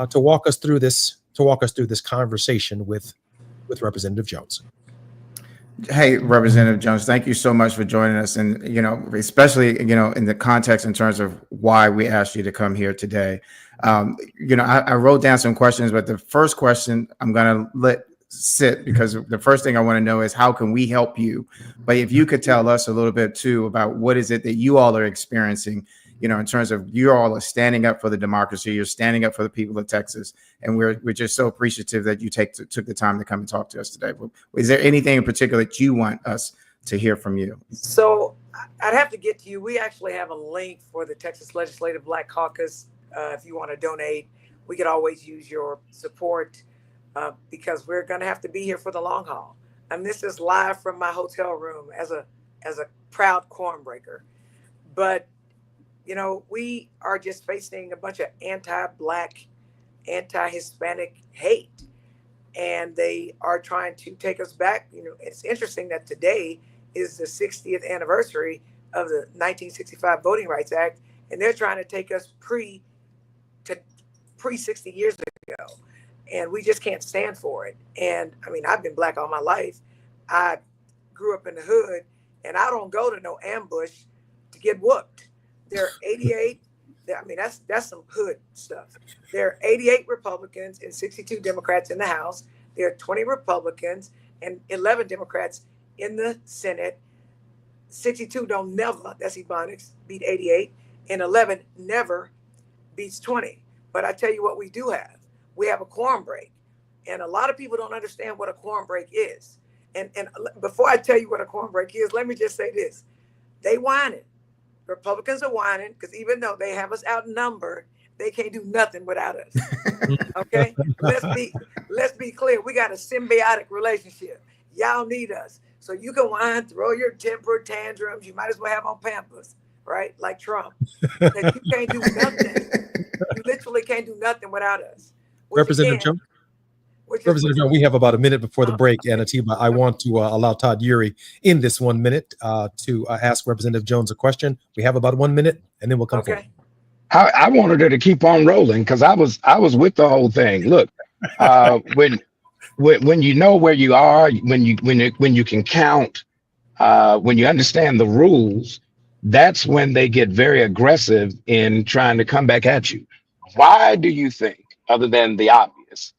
to walk us through this conversation with Representative Jones. Hey, Representative Jones, thank you so much for joining us, and especially in the context in terms of why we asked you to come here today. I wrote down some questions, but the first question I'm going to let sit because the first thing I want to know is how can we help you? But if you could tell us a little bit too about what is it that you all are experiencing, in terms of you all are standing up for the democracy, you're standing up for the people of Texas, and we're just so appreciative that you took the time to come and talk to us today. Is there anything in particular that you want us to hear from you? So I'd have to get to you. We actually have a link for the Texas Legislative Black Caucus. If you want to donate, we could always use your support because we're going to have to be here for the long haul. And this is live from my hotel room as a proud cornbreaker. But we are just facing a bunch of anti-Black, anti-Hispanic hate, and they are trying to take us back. It's interesting that today is the 60th anniversary of the 1965 Voting Rights Act, and they're trying to take us pre 60 years ago, and we just can't stand for it. And I mean, I've been Black all my life. I grew up in the hood, and I don't go to no ambush to get whooped. There are 88. I mean, that's some hood stuff. There are 88 Republicans and 62 Democrats in the House. There are 20 Republicans and 11 Democrats in the Senate. 62 don't never, that's Ebonics, beat 88, and 11 never beats 20. But I tell you what we do have. We have a quorum break. And a lot of people don't understand what a quorum break is. And before I tell you what a quorum break is, let me just say this. They whining. Republicans are whining because even though they have us outnumbered, they can't do nothing without us. Okay? Let's be clear. We got a symbiotic relationship. Y'all need us. So you can whine, throw your temper tantrums. You might as well have on Pampers, right? Like Trump. That you can't do nothing. You literally can't do nothing without us. Representative Jones? Representative Jones, we have about a minute before the break, and Atiba, I want to allow Todd Uri in this 1 minute to ask Representative Jones a question. We have about 1 minute, and then we'll come forward. I wanted her to keep on rolling because I was with the whole thing. Look, when you know where you are, when you can count, when you understand the rules, that's when they get very aggressive in trying to come back at you. Why do you think, other than the obvious,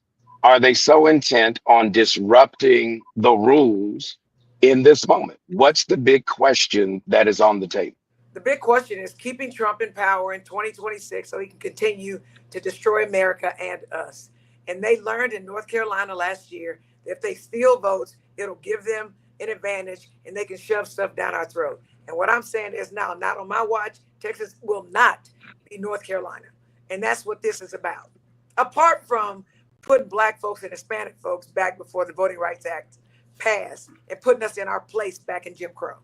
are they so intent on disrupting the rules in this moment? What's the big question that is on the table? The big question is keeping Trump in power in 2026 so he can continue to destroy America and us. And they learned in North Carolina last year that if they steal votes, it'll give them an advantage and they can shove stuff down our throat. And what I'm saying is now, not on my watch, Texas will not be North Carolina. And that's what this is about. Apart from putting Black folks and Hispanic folks back before the Voting Rights Act passed and putting us in our place back in Jim Crow.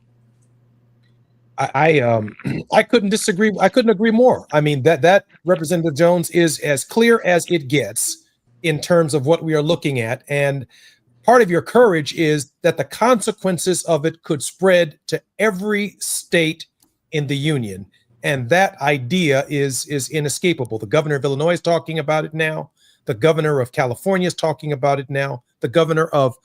I couldn't disagree. I couldn't agree more. I mean, that Representative Jones is as clear as it gets in terms of what we are looking at. And part of your courage is that the consequences of it could spread to every state in the union. And that idea is inescapable. The governor of Illinois is talking about it now. The governor of California is talking about it now. The governor of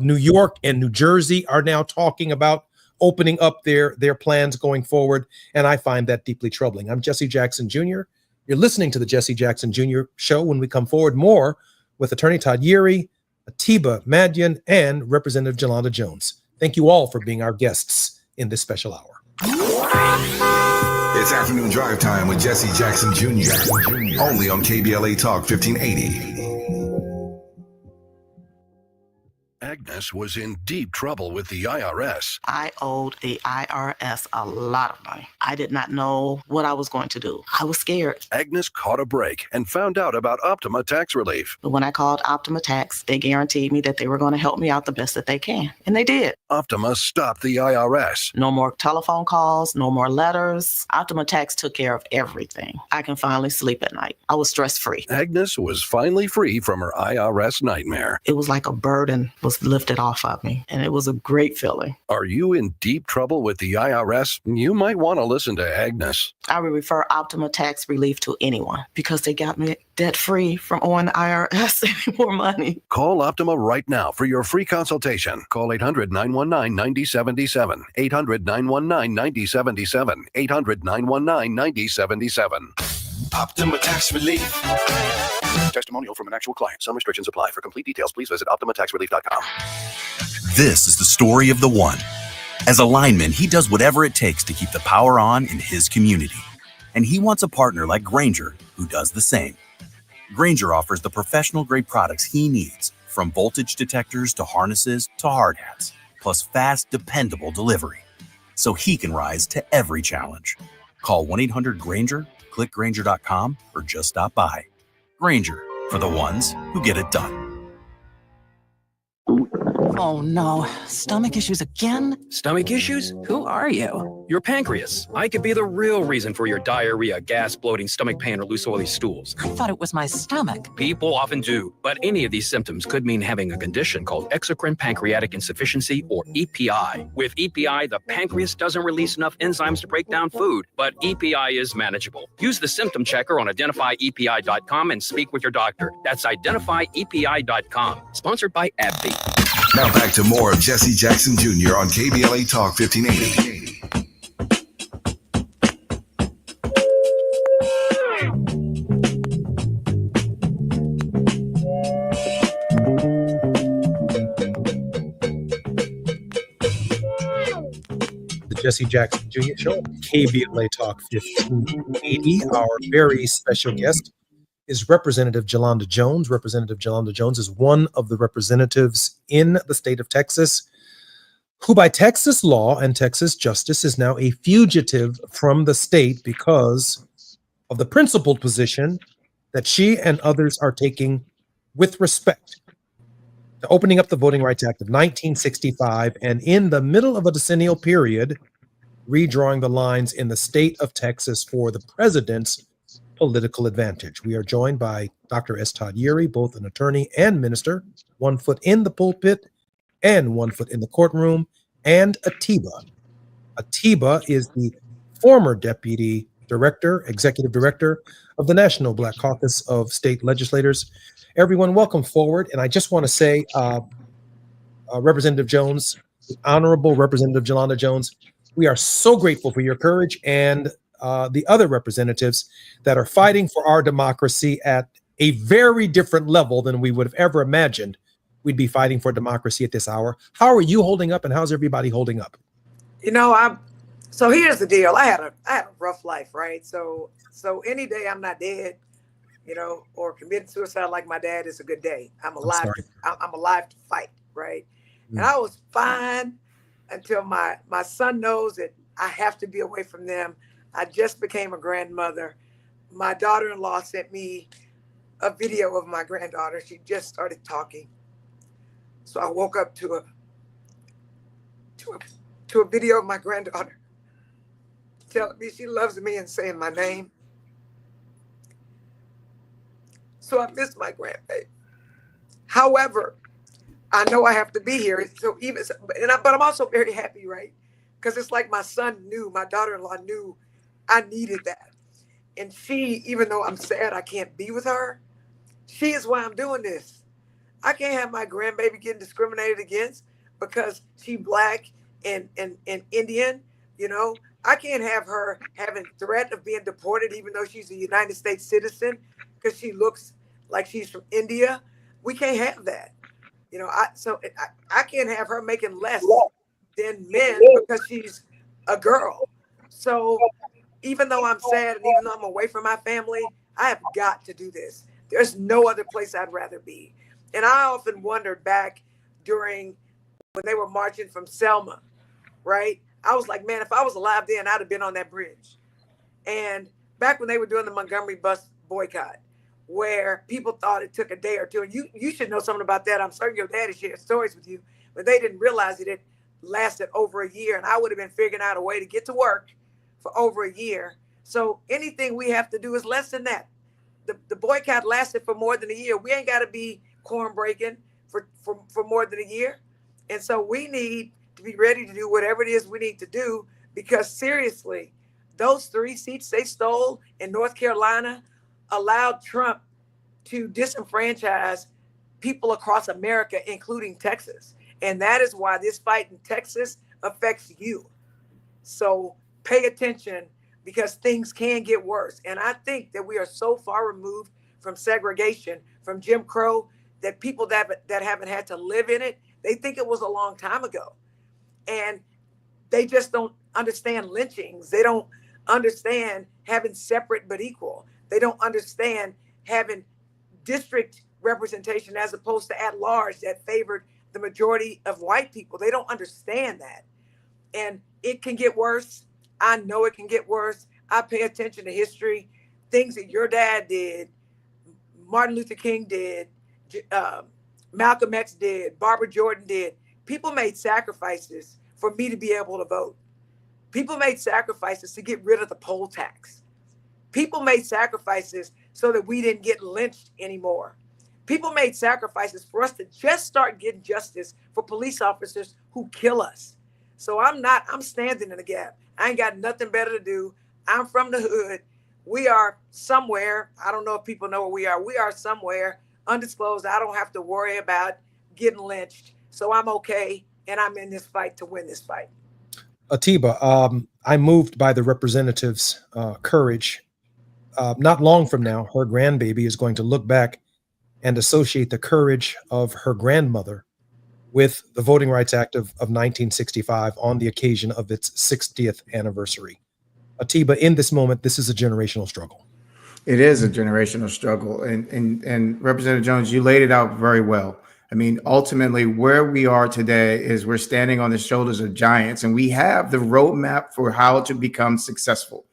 New York and New Jersey are now talking about opening up their plans going forward. And I find that deeply troubling. I'm Jesse Jackson Jr. You're listening to the Jesse Jackson Jr. Show. When we come forward, more with Attorney Todd Uri, Atiba Madian, and Representative Jelanda Jones. Thank you all for being our guests in this special hour. It's afternoon drive time with Jesse Jackson Jr. Only on KBLA Talk 1580. Agnes was in deep trouble with the IRS. I owed the IRS a lot of money. I did not know what I was going to do. I was scared. Agnes caught a break and found out about Optima tax relief. But when I called Optima Tax, they guaranteed me that they were going to help me out the best that they can. And they did. Optima stopped the IRS. No more telephone calls, no more letters. Optima Tax took care of everything. I can finally sleep at night. I was stress-free. Agnes was finally free from her IRS nightmare. It was like a burden was lifted off of me, and it was a great feeling. Are you in deep trouble with the IRS? You might want to listen to Agnes. I would refer Optima Tax Relief to anyone because they got me debt-free from owing the IRS any more money. Call Optima right now for your free consultation. Call 800-919-9077. 800-919-9077. 800-919-9077. Optima Tax Relief. Testimonial from an actual client. Some restrictions apply. For complete details, please visit OptimaTaxRelief.com. This is the story of the one. As a lineman, he does whatever it takes to keep the power on in his community. And he wants a partner like Grainger who does the same. Grainger offers the professional-grade products he needs, from voltage detectors to harnesses to hard hats, plus fast, dependable delivery, so he can rise to every challenge. Call 1-800-GRAINGER, click Grainger.com, or just stop by. Grainger, for the ones who get it done. Oh no, stomach issues again? Stomach issues? Who are you? Your pancreas. I could be the real reason for your diarrhea, gas, bloating, stomach pain, or loose oily stools. I thought it was my stomach. People often do, but any of these symptoms could mean having a condition called exocrine pancreatic insufficiency, or EPI. With EPI, the pancreas doesn't release enough enzymes to break down food, but EPI is manageable. Use the symptom checker on identifyepi.com and speak with your doctor. That's identifyepi.com. Sponsored by AbbVie. Now back to more of Jesse Jackson Jr. on KBLA Talk 1580. The Jesse Jackson Jr. Show on KBLA Talk 1580. Our very special guest is Representative Jolanda Jones. Representative Jolanda Jones is one of the representatives in the state of Texas who, by Texas law and Texas justice, is now a fugitive from the state because of the principled position that she and others are taking with respect to opening up the Voting Rights Act of 1965 and, in the middle of a decennial period, redrawing the lines in the state of Texas for the president's political advantage. We are joined by Dr. S. Todd Yeary, both an attorney and minister, 1 foot in the pulpit and 1 foot in the courtroom, and Atiba. Atiba is the former deputy director, executive director of the National Black Caucus of State Legislators. Everyone, welcome forward. And I just want to say, Representative Jones, Honorable Representative Jolanda Jones, we are so grateful for your courage and the other representatives that are fighting for our democracy at a very different level than we would have ever imagined we'd be fighting for democracy at this hour. How are you holding up, and how's everybody holding up? You know, so here's the deal. I had a rough life, right? So any day I'm not dead, you know, or committing suicide like my dad is a good day. I'm alive. I'm alive to fight, right? And I was fine until my son knows that I have to be away from them. I just became a grandmother. My daughter-in-law sent me a video of my granddaughter. She just started talking. So I woke up to a video of my granddaughter telling me she loves me and saying my name. So I miss my grandbaby. However, I know I have to be here. But I'm also very happy, right? Because it's like my daughter-in-law knew I needed that. And she, even though I'm sad I can't be with her, she is why I'm doing this. I can't have my grandbaby getting discriminated against because she Black and Indian, you know. I can't have her having threat of being deported even though she's a United States citizen because she looks like she's from India. We can't have that. You know, I can't have her making less than men because she's a girl. So even though I'm sad and even though I'm away from my family, I have got to do this. There's no other place I'd rather be. And I often wondered back during when they were marching from Selma, right? I was like, man, if I was alive then, I'd have been on that bridge. And back when they were doing the Montgomery bus boycott, where people thought it took a day or two, and you should know something about that. I'm certain your daddy shared stories with you, but they didn't realize it lasted over a year, and I would have been figuring out a way to get to work for over a year. So anything we have to do is less than that. The boycott lasted for more than a year. We ain't got to be corn breaking for more than a year. And so we need to be ready to do whatever it is we need to do, because seriously, those 3 seats they stole in North Carolina allowed Trump to disenfranchise people across America, including Texas. And that is why this fight in Texas affects you. So pay attention, because things can get worse. And I think that we are so far removed from segregation, from Jim Crow, that people that haven't had to live in it, they think it was a long time ago. And they just don't understand lynchings. They don't understand having separate but equal. They don't understand having district representation as opposed to at large that favored the majority of white people. They don't understand that. And it can get worse. I know it can get worse. I pay attention to history. Things that your dad did, Martin Luther King did, Malcolm X did, Barbara Jordan did. People made sacrifices for me to be able to vote. People made sacrifices to get rid of the poll tax. People made sacrifices so that we didn't get lynched anymore. People made sacrifices for us to just start getting justice for police officers who kill us. So I'm standing in the gap. I ain't got nothing better to do. I'm from the hood. We are somewhere. I don't know if people know where we are. We are somewhere undisclosed. I don't have to worry about getting lynched. So I'm okay. And I'm in this fight to win this fight. Atiba, I'm moved by the representative's courage. Not long from now, her grandbaby is going to look back and associate the courage of her grandmother with the Voting Rights Act of 1965 on the occasion of its 60th anniversary. Atiba, in this moment, this is a generational struggle. It is a generational struggle. And Representative Jones, you laid it out very well. I mean, ultimately, where we are today is we're standing on the shoulders of giants, and we have the roadmap for how to become successful.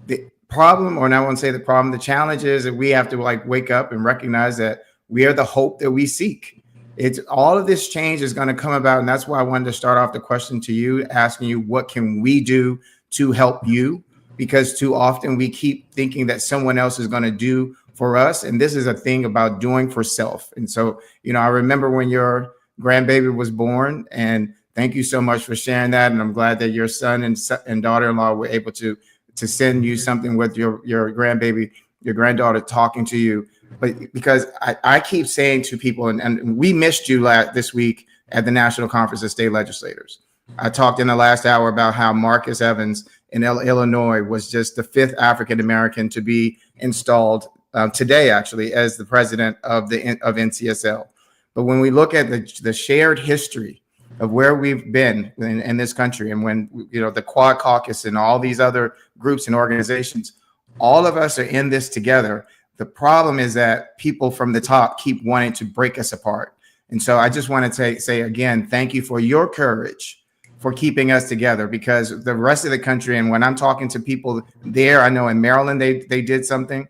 The problem, or I won't say the problem, the challenge is that we have to wake up and recognize that we are the hope that we seek. It's all of this change is going to come about. And that's why I wanted to start off the question to you, asking you, what can we do to help you? Because too often we keep thinking that someone else is going to do for us. And this is a thing about doing for self. And so, I remember when your grandbaby was born, and thank you so much for sharing that. And I'm glad that your son and daughter-in-law were able to send you something with your grandbaby, your granddaughter talking to you. But because I keep saying to people, and we missed you this week at the National Conference of State Legislators. I talked in the last hour about how Marcus Evans in Illinois was just the 5th African-American to be installed today, actually, as the president of NCSL. But when we look at the shared history of where we've been in this country, and when, the Quad Caucus and all these other groups and organizations, all of us are in this together. The problem is that people from the top keep wanting to break us apart. And so I just want to say again, thank you for your courage for keeping us together, because the rest of the country, and when I'm talking to people there, I know in Maryland, they did something.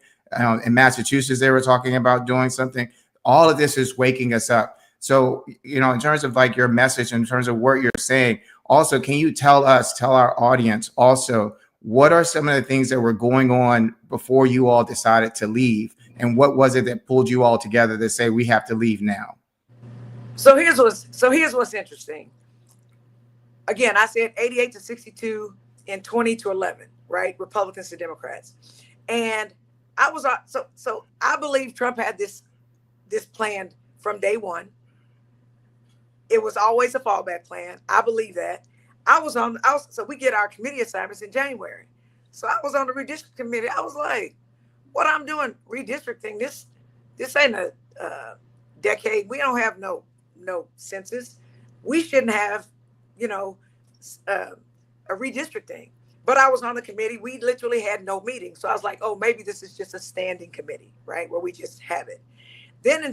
In Massachusetts, they were talking about doing something. All of this is waking us up. So, in terms of your message, in terms of what you're saying, also, can you tell our audience also, what are some of the things that were going on before you all decided to leave? And what was it that pulled you all together to say, we have to leave now? So here's what's interesting. Again, I said 88 to 62 and 20 to 11, right? Republicans to Democrats. And I was so I believe Trump had this plan from day one. It was always a fallback plan. I believe that. So we get our committee assignments in January. So I was on the redistricting committee. I was like, what I'm doing redistricting, this ain't a decade. We don't have no census. We shouldn't have, a redistricting. But I was on the committee. We literally had no meeting. So I was like, oh, maybe this is just a standing committee, right? Where we just have it. Then in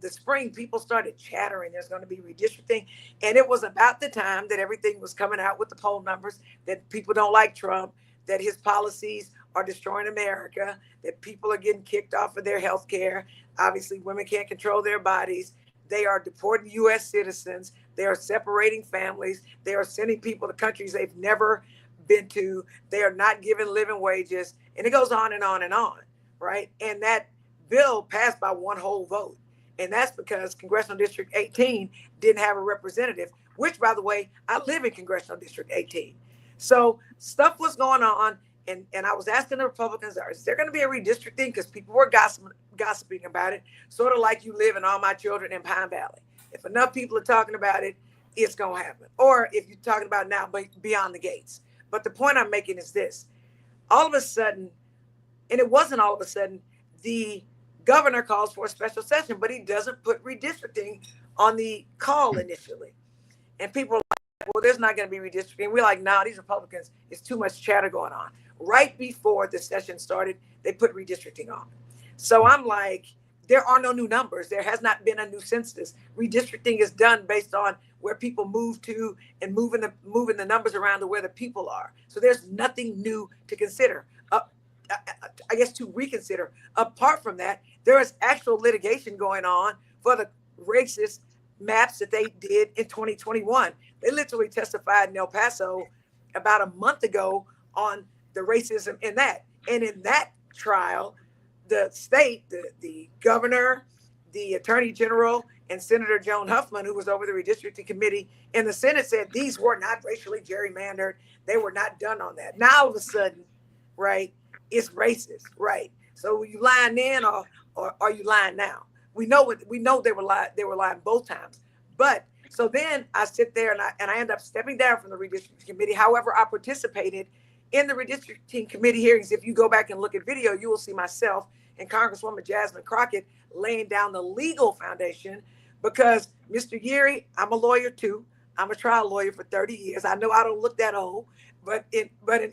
the spring, people started chattering there's going to be redistricting. And it was about the time that everything was coming out with the poll numbers, that people don't like Trump, that his policies are destroying America, that people are getting kicked off of their health care. Obviously, women can't control their bodies. They are deporting U.S. citizens. They are separating families. They are sending people to countries they've never been to. They are not giving living wages. And it goes on and on and on, right? And that bill passed by one whole vote. And that's because Congressional District 18 didn't have a representative, which, by the way, I live in Congressional District 18. So stuff was going on. And I was asking the Republicans, is there going to be a redistricting? Because people were gossiping about it, sort of like you live in All My Children in Pine Valley. If enough people are talking about it, it's going to happen. Or if you're talking about now, but beyond the gates. But the point I'm making is this. All of a sudden, and it wasn't all of a sudden, the governor calls for a special session, but he doesn't put redistricting on the call initially. And people are like, well, there's not going to be redistricting. We're like, nah, these Republicans, it's too much chatter going on. Right before the session started, they put redistricting on. So I'm like, there are no new numbers. There has not been a new census. Redistricting is done based on where people move to and moving the numbers around to where the people are. So there's nothing new to consider. I guess to reconsider. Apart from that, there is actual litigation going on for the racist maps that they did in 2021. They literally testified in El Paso about a month ago on the racism in that. And in that trial, the state, the governor, the attorney general, and Senator Joan Huffman, who was over the redistricting committee in the Senate, said these were not racially gerrymandered. They were not done on that. Now all of a sudden, right, it's racist, right? So are you lying then or are you lying now? We know they were lying both times. But so then I sit there and I end up stepping down from the redistricting committee. However, I participated in the redistricting committee hearings. If you go back and look at video, you will see myself and Congresswoman Jasmine Crockett laying down the legal foundation, because Mr. Geary, I'm a lawyer too. I'm a trial lawyer for 30 years. I know I don't look that old, but in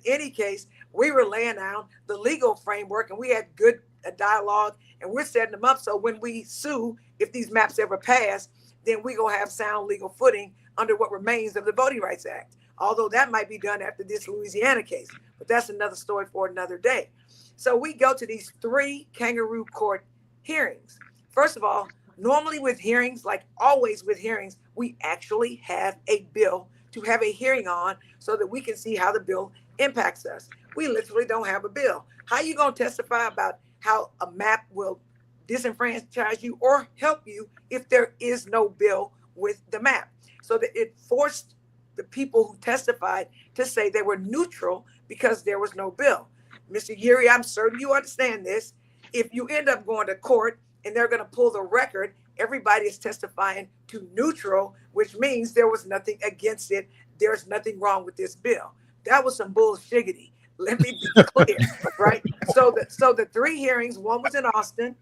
any case, we were laying down the legal framework and we had good dialogue and we're setting them up. So when we sue, if these maps ever pass, then we gonna have sound legal footing under what remains of the Voting Rights Act. Although that might be done after this Louisiana case, but that's another story for another day. So we go to these 3 kangaroo court hearings. First of all, normally with hearings, like always with hearings, we actually have a bill to have a hearing on so that we can see how the bill impacts us. We literally don't have a bill. How you gonna testify about how a map will disenfranchise you or help you if there is no bill with the map? So that it forced the people who testified to say they were neutral because there was no bill. Mr. Geary, I'm certain you understand this. If you end up going to court and they're going to pull the record, everybody is testifying to neutral, which means there was nothing against it. There's nothing wrong with this bill. That was some bullshiggity. Let me be clear, right? So the 3 hearings, one was in Austin,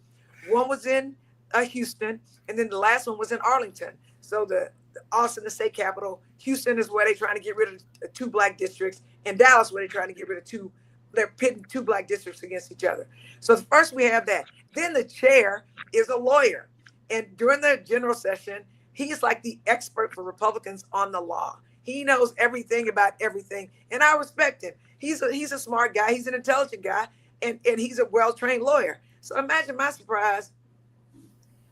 one was in Houston, and then the last one was in Arlington. So the Austin, the state capital, Houston is where they're trying to get rid of 2 black districts, and Dallas where they're trying to get rid of 2. They're pitting 2 black districts against each other. So first we have that. Then the chair is a lawyer. And during the general session, he's like the expert for Republicans on the law. He knows everything about everything. And I respect him. He's a smart guy. He's an intelligent guy. And he's a well-trained lawyer. So imagine my surprise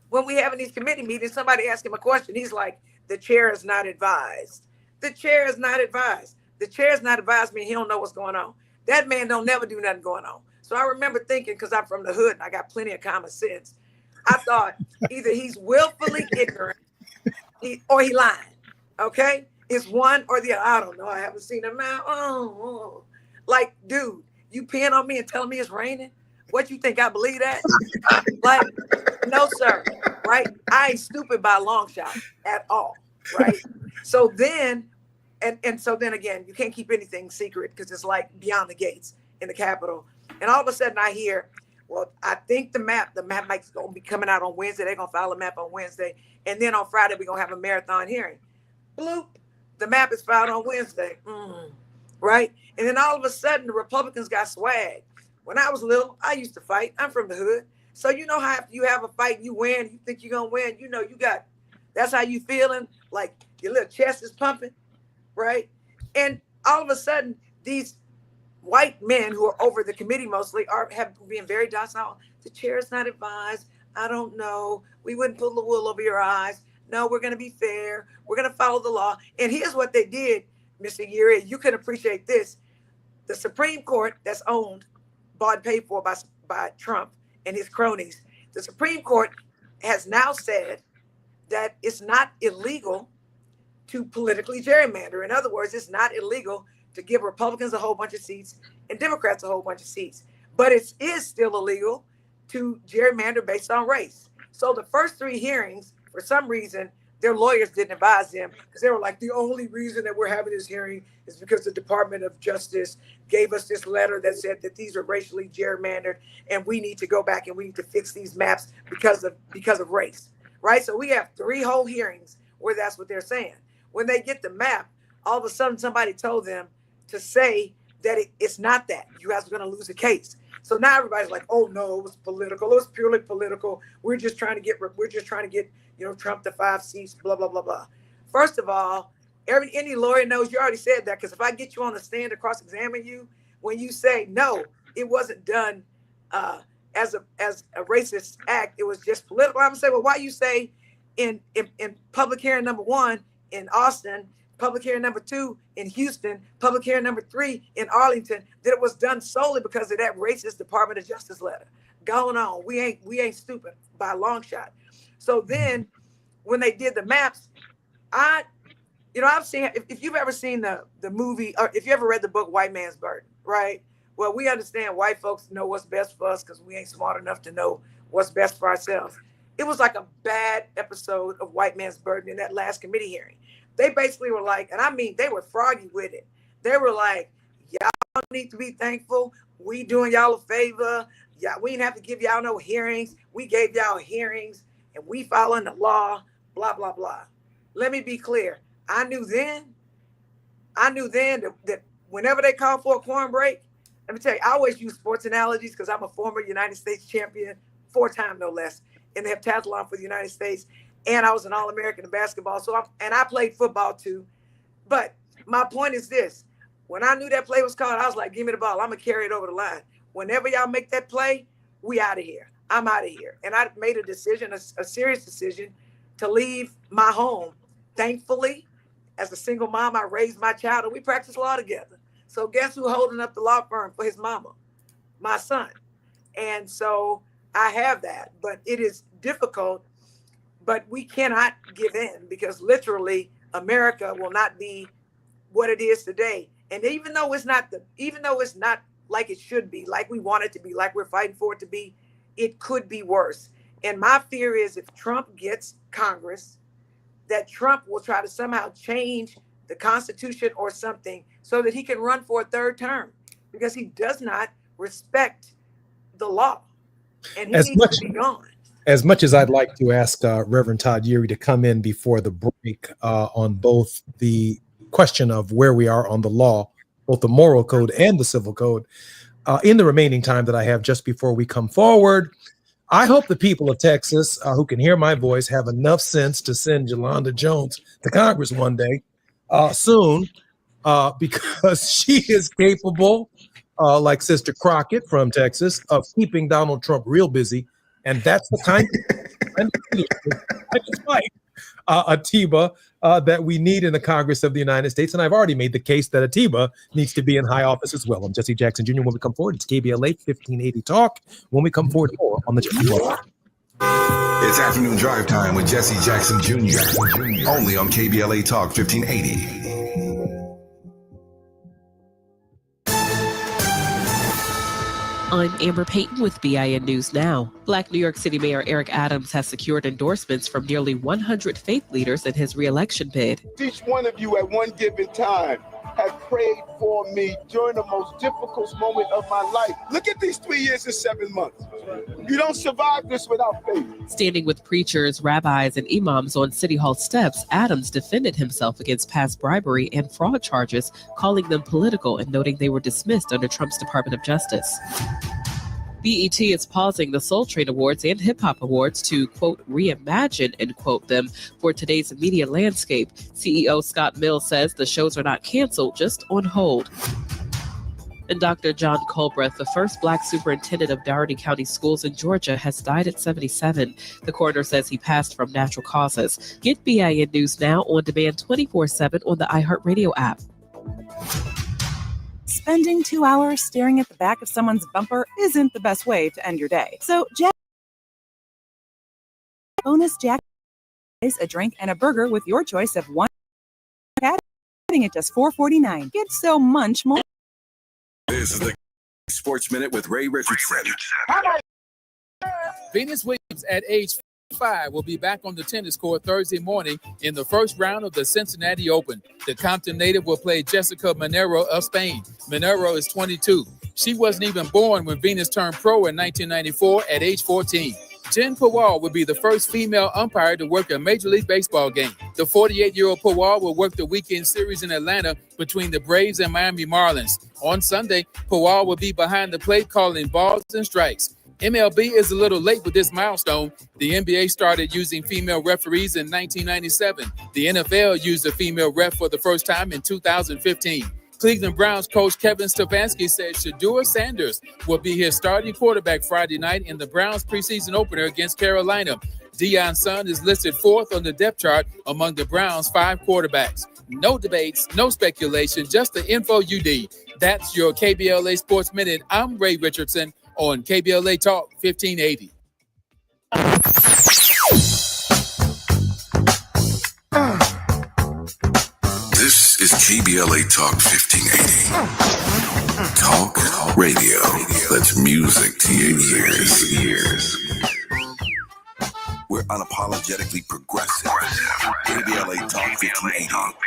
when we have in these committee meetings, somebody asks him a question. He's like, the chair is not advised. The chair is not advised. The chair is not advised means he don't know what's going on. That man don't never do nothing going on. So I remember thinking, because I'm from the hood and I got plenty of common sense, I thought either he's willfully ignorant or he lying. Okay? It's one or the other. I don't know. I haven't seen him out. Oh. Like, dude, you peeing on me and telling me it's raining? What you think? I believe that? Like, no, sir. Right? I ain't stupid by a long shot at all. Right? So then, and so then again, you can't keep anything secret because it's like beyond the gates in the Capitol. And all of a sudden I hear, well, I think the map might going to be coming out on Wednesday. They're going to file a map on Wednesday. And then on Friday, we're going to have a marathon hearing. Bloop. The map is filed on Wednesday. Right? And then all of a sudden, the Republicans got swag. When I was little, I used to fight. I'm from the hood. So you know how after you have a fight, you win, you think you're going to win. You know, that's how you feeling. Like your little chest is pumping. Right? And all of a sudden, these white men who are over the committee mostly have been very docile. The chair is not advised. I don't know. We wouldn't pull the wool over your eyes. No, we're going to be fair. We're going to follow the law. And here's what they did, Mr. Geary. You can appreciate this. The Supreme Court that's owned, bought and paid for by Trump and his cronies, the Supreme Court has now said that it's not illegal to politically gerrymander. In other words, it's not illegal to give Republicans a whole bunch of seats and Democrats a whole bunch of seats. But it is still illegal to gerrymander based on race. So the first 3 hearings, for some reason, their lawyers didn't advise them because they were like, the only reason that we're having this hearing is because the Department of Justice gave us this letter that said that these are racially gerrymandered and we need to go back and we need to fix these maps because of race, right? So we have 3 whole hearings where that's what they're saying. When they get the map, all of a sudden somebody told them to say that it's not that. You guys are going to lose a case. So now everybody's like, oh no, it was political. It was purely political. We're just trying to get Trump to 5 seats, blah, blah, blah, blah. First of all, any lawyer knows you already said that, because if I get you on the stand to cross-examine you, when you say, no, it wasn't done as a racist act, it was just political, I'm going to say, well, why you say in public hearing number 1 in Austin, public hearing number 2 in Houston, public hearing number 3 in Arlington, that it was done solely because of that racist Department of Justice letter? Going on. We ain't stupid by a long shot. So then when they did the maps, I've seen, if you've ever seen the movie, or if you ever read the book White Man's Burden, right? Well, we understand white folks know what's best for us because we ain't smart enough to know what's best for ourselves. It was like a bad episode of White Man's Burden in that last committee hearing. They basically were like, and I mean, they were froggy with it. They were like, y'all need to be thankful. We doing y'all a favor. Yeah, we didn't have to give y'all no hearings. We gave y'all hearings and we following the law, blah, blah, blah. Let me be clear. I knew then that whenever they call for a quorum break, let me tell you, I always use sports analogies because I'm a former United States champion, 4-time no less, in the heptathlon for the United States. And I was an All-American in basketball. And I played football too. But my point is this. When I knew that play was called, I was like, give me the ball. I'm going to carry it over the line. Whenever y'all make that play, we out of here. I'm out of here. And I made a decision, a serious decision, to leave my home. Thankfully, as a single mom, I raised my child and we practice law together. So guess who holding up the law firm for his mama? My son. And so I have that, but it is difficult, but we cannot give in because literally America will not be what it is today. And even though it's not like it should be, like we want it to be, like we're fighting for it to be, it could be worse. And my fear is if Trump gets Congress, that Trump will try to somehow change the Constitution or something so that he can run for a third term because he does not respect the law and he needs to be gone. As much as I'd like to ask Reverend Todd Yeary to come in before the break on both the question of where we are on the law, both the moral code and the civil code, in the remaining time that I have just before we come forward, I hope the people of Texas who can hear my voice have enough sense to send Yolanda Jones to Congress one day soon because she is capable, like Sister Crockett from Texas, of keeping Donald Trump real busy. And that's the kind of leadership, Atiba, that we need in the Congress of the United States. And I've already made the case that Atiba needs to be in high office as well. I'm Jesse Jackson Jr. When we come forward, it's KBLA 1580 Talk. When we come forward, more on the Jesse Jackson. It's afternoon drive time with Jesse Jackson Jr. Only on KBLA Talk 1580. I'm Amber Payton with BIN News Now. Black New York City Mayor Eric Adams has secured endorsements from nearly 100 faith leaders in his re-election bid. Each one of you at one given time have prayed for me during the most difficult moment of my life. Look at these 3 years and 7 months. You don't survive this without faith. Standing with preachers, rabbis, and imams on City Hall steps, Adams defended himself against past bribery and fraud charges, calling them political and noting they were dismissed under Trump's Department of Justice. BET is pausing the Soul Train Awards and Hip Hop Awards to, quote, reimagine, end quote, them for today's media landscape. CEO Scott Mills says the shows are not canceled, just on hold. And Dr. John Culbreth, the first Black superintendent of Dougherty County Schools in Georgia, has died at 77. The coroner says he passed from natural causes. Get BIN News Now on demand 24/7 on the iHeartRadio app. Spending 2 hours staring at the back of someone's bumper isn't the best way to end your day. So bonus Jack is a drink and a burger with your choice of one adding at just $4.49. Get so much more. This is the Sports Minute with Ray Richardson. Venus Williams at age 5 will be back on the tennis court Thursday morning in the first round of the Cincinnati Open. The Compton native will play Jessica Monero of Spain. Monero is 22. She wasn't even born when Venus turned pro in 1994 at age 14. Jen Pawal will be the first female umpire to work a Major League Baseball game. The 48-year-old Pawal will work the weekend series in Atlanta between the Braves and Miami Marlins. On Sunday, Pawal will be behind the plate calling balls and strikes. MLB is a little late with this milestone. The NBA started using female referees in 1997. The NFL used a female ref for the first time in 2015. Cleveland Browns coach Kevin Stefanski said Shedeur Sanders will be his starting quarterback Friday night in the Browns preseason opener against Carolina. Deion Sanders is listed 4th on the depth chart among the Browns' 5 quarterbacks. No debates, no speculation, just the info you need. That's your KBLA Sports Minute. I'm Ray Richardson on KBLA Talk 1580. This is KBLA Talk 1580. Talk radio. That's music to your ears. We're unapologetically progressive. KBLA Talk 1580.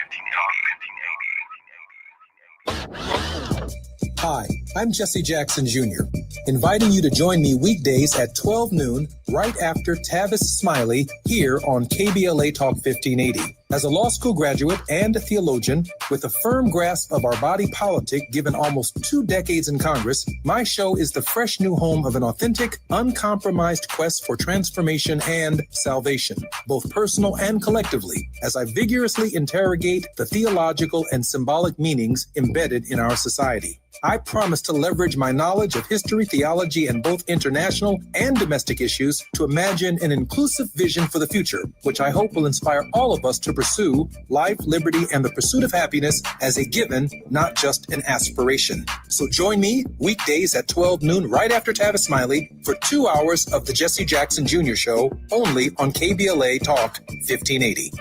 Hi, I'm Jesse Jackson Jr., inviting you to join me weekdays at 12 noon, right after Tavis Smiley, here on KBLA Talk 1580. As a law school graduate and a theologian with a firm grasp of our body politic given almost 2 decades in Congress, my show is the fresh new home of an authentic, uncompromised quest for transformation and salvation, both personal and collectively, as I vigorously interrogate the theological and symbolic meanings embedded in our society. I promise to leverage my knowledge of history, theology, and both international and domestic issues to imagine an inclusive vision for the future, which I hope will inspire all of us to pursue life, liberty, and the pursuit of happiness as a given, not just an aspiration. So join me weekdays at 12 noon, right after Tavis Smiley, for 2 hours of the Jesse Jackson Jr. Show, only on KBLA Talk 1580.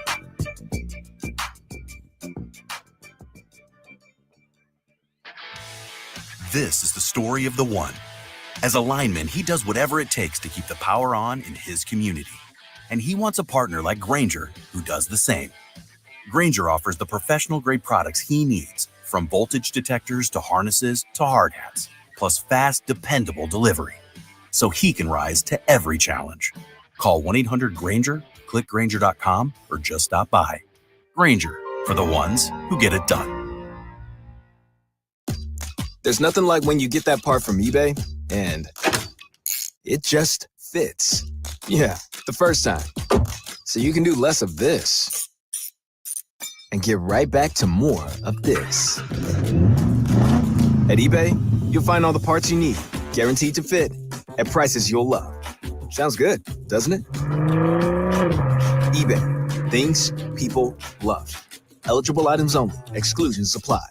This is the story of the one. As a lineman, he does whatever it takes to keep the power on in his community. And he wants a partner like Grainger who does the same. Grainger offers the professional-grade products he needs, from voltage detectors to harnesses to hard hats, plus fast, dependable delivery, so he can rise to every challenge. Call 1-800-GRAINGER, click Grainger.com, or just stop by. Grainger, for the ones who get it done. There's nothing like when you get that part from eBay and it just fits. Yeah, the first time. So you can do less of this and get right back to more of this. At eBay, you'll find all the parts you need, guaranteed to fit, at prices you'll love. Sounds good, doesn't it? eBay, things people love. Eligible items only. Exclusions apply.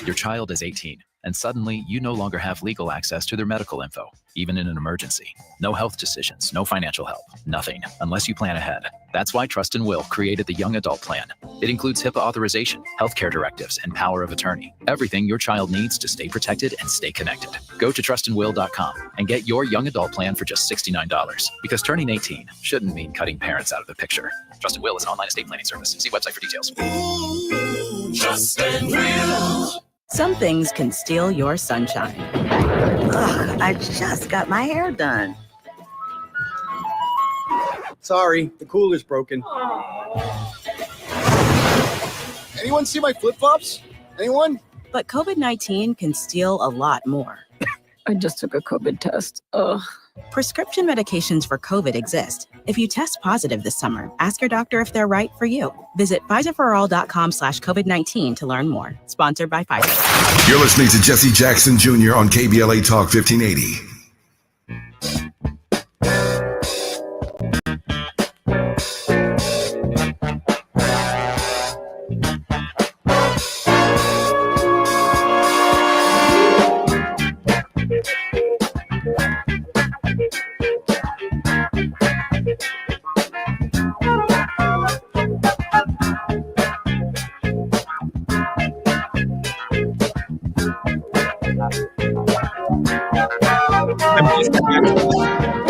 Your child is 18, and suddenly you no longer have legal access to their medical info, even in an emergency. No health decisions, no financial help, nothing, unless you plan ahead. That's why Trust and Will created the Young Adult Plan. It includes HIPAA authorization, healthcare directives, and power of attorney. Everything your child needs to stay protected and stay connected. Go to trustandwill.com and get your Young Adult Plan for just $69. Because turning 18 shouldn't mean cutting parents out of the picture. Trust and Will is an online estate planning service. See website for details. Trust and Will. Some things can steal your sunshine. Ugh, I just got my hair done. Sorry, the cooler's broken. Anyone see my flip-flops? Anyone? But COVID-19 can steal a lot more. I just took a COVID test. Ugh. Prescription medications for COVID exist. If you test positive this summer, ask your doctor if they're right for you. Visit PfizerForAll.com/COVID-19 to learn more. Sponsored by Pfizer. You're listening to Jesse Jackson Jr. on KBLA Talk 1580.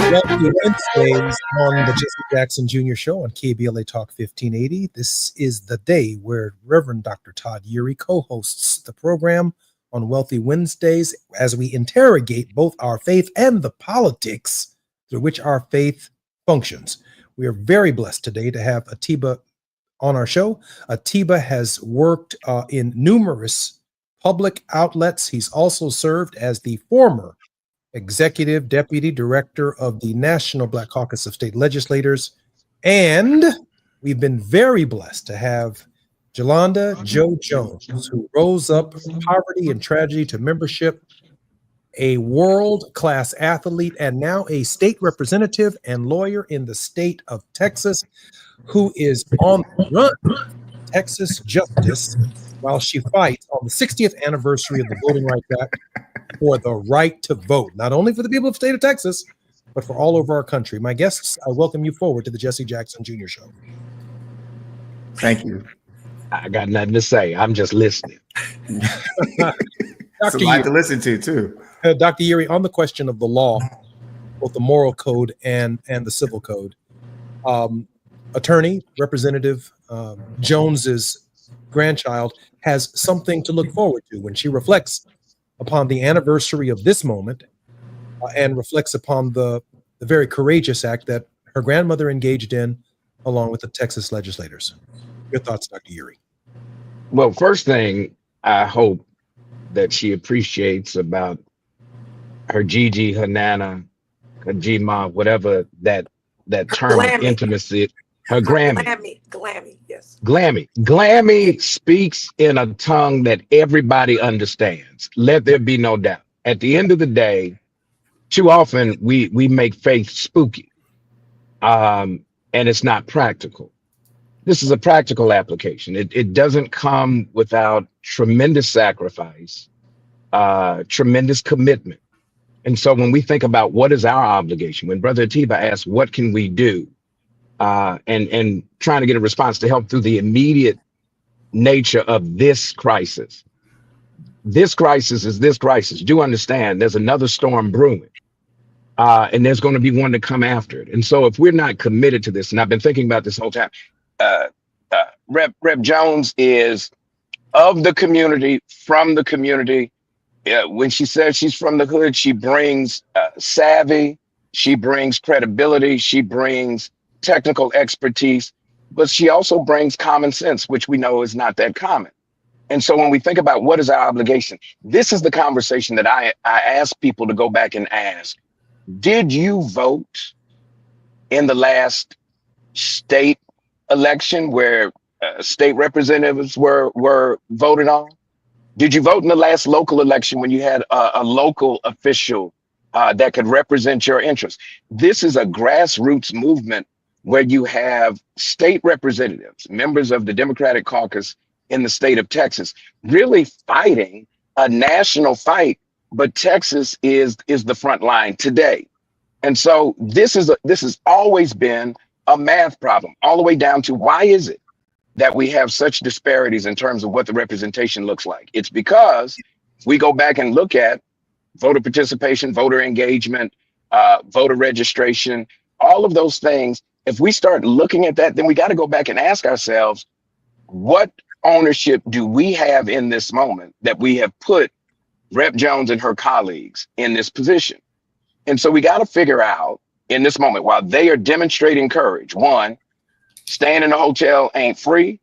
Welcome to Wednesdays on the Jesse Jackson Jr. Show on KBLA Talk 1580. This is the day where Reverend Dr. Todd Urey co-hosts the program on Wealthy Wednesdays as we interrogate both our faith and the politics through which our faith functions. We are very blessed today to have Atiba on our show. Atiba has worked in numerous public outlets. He's also served as the former Executive Deputy Director of the National Black Caucus of State Legislators. And we've been very blessed to have Jolanda Joe Jones, who rose up from poverty and tragedy to membership, a world-class athlete, and now a state representative and lawyer in the state of Texas, who is on the run for Texas justice while she fights on the 60th anniversary of the Voting Rights Act for the right to vote, not only for the people of the state of Texas, but for all over our country. My guests, I welcome you forward to the Jesse Jackson Jr. Show. Thank you. I got nothing to say. I'm just listening. It's a lot to listen to, too. Dr. Urey, on the question of the law, both the moral code and the civil code, attorney, Representative Jones's grandchild has something to look forward to when she reflects upon the anniversary of this moment and reflects upon the very courageous act that her grandmother engaged in along with the Texas legislators. Your thoughts, Dr. Uri? Well, first thing I hope that she appreciates about her Gigi, her Nana, her G-Ma, whatever that term of intimacy, her Grammy. Glammy, yes. Glammy speaks in a tongue that everybody understands. Let there be no doubt. At the end of the day, too often we make faith spooky, and it's not practical. This is a practical application. It doesn't come without tremendous sacrifice, tremendous commitment. And so when we think about what is our obligation, when Brother Atiba asks, what can we do? And trying to get a response to help through the immediate nature of this crisis. This crisis is this crisis. Do understand there's another storm brewing. And there's going to be one to come after it. And so if we're not committed to this, and I've been thinking about this whole time, Rep Jones is of the community, from the community. When she says she's from the hood, she brings savvy, she brings credibility, she brings technical expertise, but she also brings common sense, which we know is not that common. And so when we think about what is our obligation, this is the conversation that I ask people to go back and ask. Did you vote in the last state election where state representatives were voted on? Did you vote in the last local election when you had a local official that could represent your interests? This is a grassroots movement where you have state representatives, members of the Democratic caucus in the state of Texas, really fighting a national fight, but Texas is the front line today. And so this has always been a math problem, all the way down to why is it that we have such disparities in terms of what the representation looks like? It's because if we go back and look at voter participation, voter engagement, voter registration, all of those things, if we start looking at that, then we got to go back and ask ourselves, what ownership do we have in this moment that we have put Rep Jones and her colleagues in this position? And so we got to figure out in this moment, while they are demonstrating courage, one, staying in a hotel ain't free,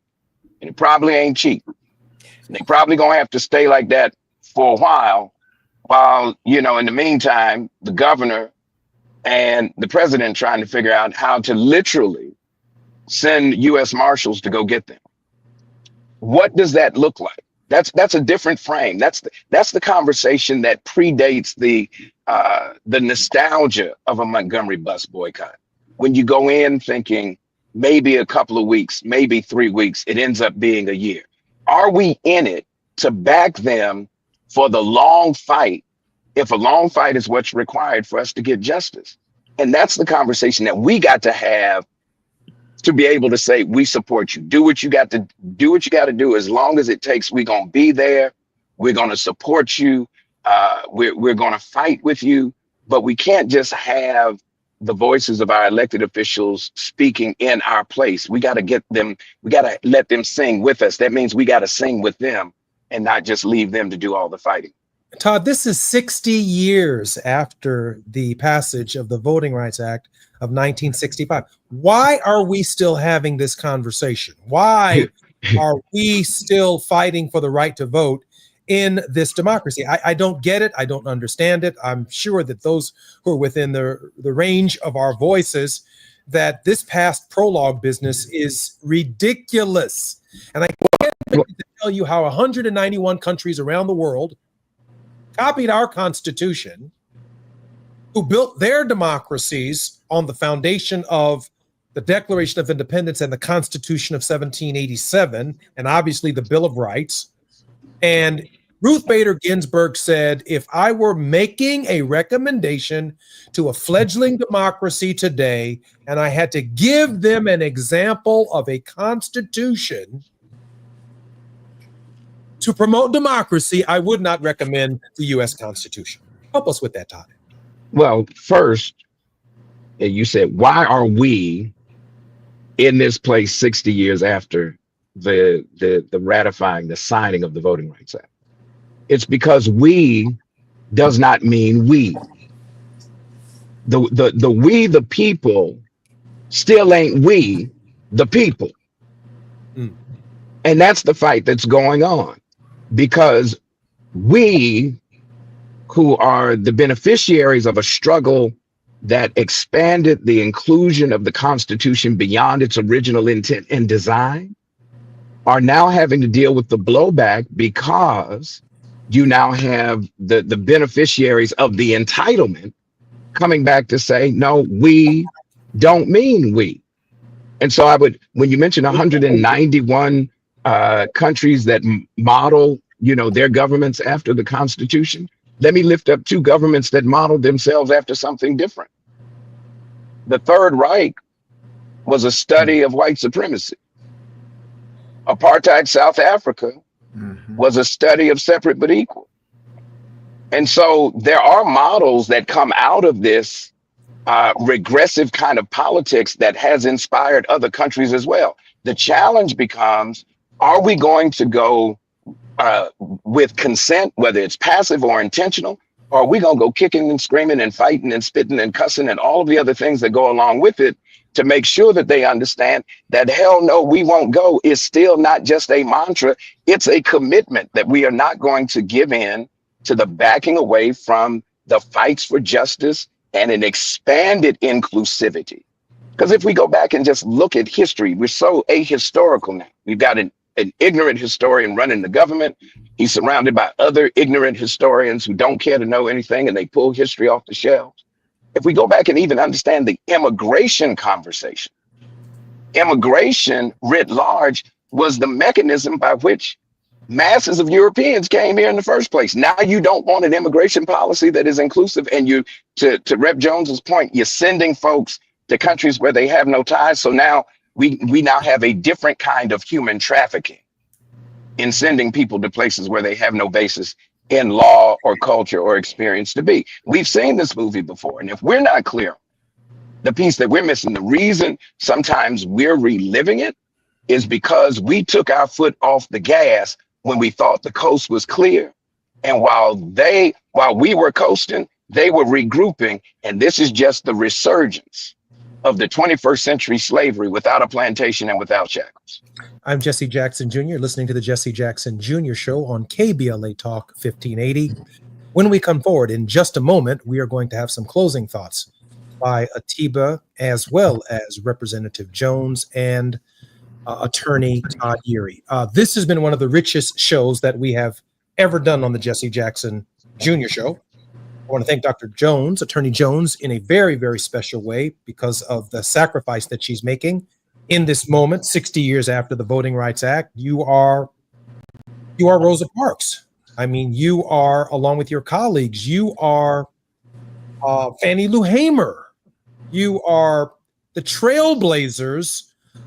and it probably ain't cheap. They probably gonna have to stay like that for a while, in the meantime, the governor and the president trying to figure out how to literally send U.S. Marshals to go get them. What does that look like? That's a different frame. That's the conversation that predates the nostalgia of a Montgomery bus boycott. When you go in thinking maybe a couple of weeks, maybe 3 weeks, it ends up being a year. Are we in it to back them for the long fight, if a long fight is what's required for us to get justice? And that's the conversation that we got to have to be able to say, we support you. Do what you got to do. As long as it takes, we're going to be there. We're going to support you. We're going to fight with you. But we can't just have the voices of our elected officials speaking in our place. We got to get them. We got to let them sing with us. That means we got to sing with them and not just leave them to do all the fighting. Todd, this is 60 years after the passage of the Voting Rights Act of 1965. Why are we still having this conversation? Why are we still fighting for the right to vote in this democracy? I don't get it. I don't understand it. I'm sure that those who are within the range of our voices, that this past prologue business is ridiculous. And I can't tell you how 191 countries around the world copied our Constitution, who built their democracies on the foundation of the Declaration of Independence and the Constitution of 1787, and obviously the Bill of Rights. And Ruth Bader Ginsburg said, if I were making a recommendation to a fledgling democracy today, and I had to give them an example of a constitution to promote democracy, I would not recommend the U.S. Constitution. Help us with that, Todd. Well, first, you said, why are we in this place 60 years after the ratifying, the signing of the Voting Rights Act? It's because we does not mean we. The we, the people, still ain't we, the people. And that's the fight that's going on, because we, who are the beneficiaries of a struggle that expanded the inclusion of the Constitution beyond its original intent and design, are now having to deal with the blowback, because you now have the beneficiaries of the entitlement coming back to say, no, we don't mean we. And so I would, when you mention 191 countries that model, their governments after the Constitution, let me lift up 2 governments that modeled themselves after something different. The Third Reich was a study of white supremacy. Apartheid South Africa was a study of separate but equal. And so there are models that come out of this regressive kind of politics that has inspired other countries as well. The challenge becomes, are we going to go with consent, whether it's passive or intentional, or are we going to go kicking and screaming and fighting and spitting and cussing and all of the other things that go along with it, to make sure that they understand that hell no, we won't go is still not just a mantra. It's a commitment that we are not going to give in to the backing away from the fights for justice and an expanded inclusivity. Because if we go back and just look at history, we're so ahistorical now. We've got an ignorant historian running the government. He's surrounded by other ignorant historians who don't care to know anything, and they pull history off the shelves. If we go back and even understand the immigration conversation, immigration writ large was the mechanism by which masses of Europeans came here in the first place. Now you don't want an immigration policy that is inclusive, and you, to Rep. Jones's point, you're sending folks to countries where they have no ties. So now we now have a different kind of human trafficking in sending people to places where they have no basis in law or culture or experience to be. We've seen this movie before, and if we're not clear, the piece that we're missing, the reason sometimes we're reliving it is because we took our foot off the gas when we thought the coast was clear. And while we were coasting, they were regrouping. And this is just the resurgence of the 21st century slavery without a plantation and without shackles. I'm Jesse Jackson Jr., listening to the Jesse Jackson Jr. Show on KBLA Talk 1580. When we come forward in just a moment, we are going to have some closing thoughts by Atiba, as well as Representative Jones and Attorney Todd Yeary. This has been one of the richest shows that we have ever done on the Jesse Jackson Jr. Show. I want to thank Dr. Jones, Attorney Jones, in a very, very special way because of the sacrifice that she's making in this moment, 60 years after the Voting Rights Act. You are Rosa Parks. I mean, you are, along with your colleagues, you are Fannie Lou Hamer. You are the trailblazers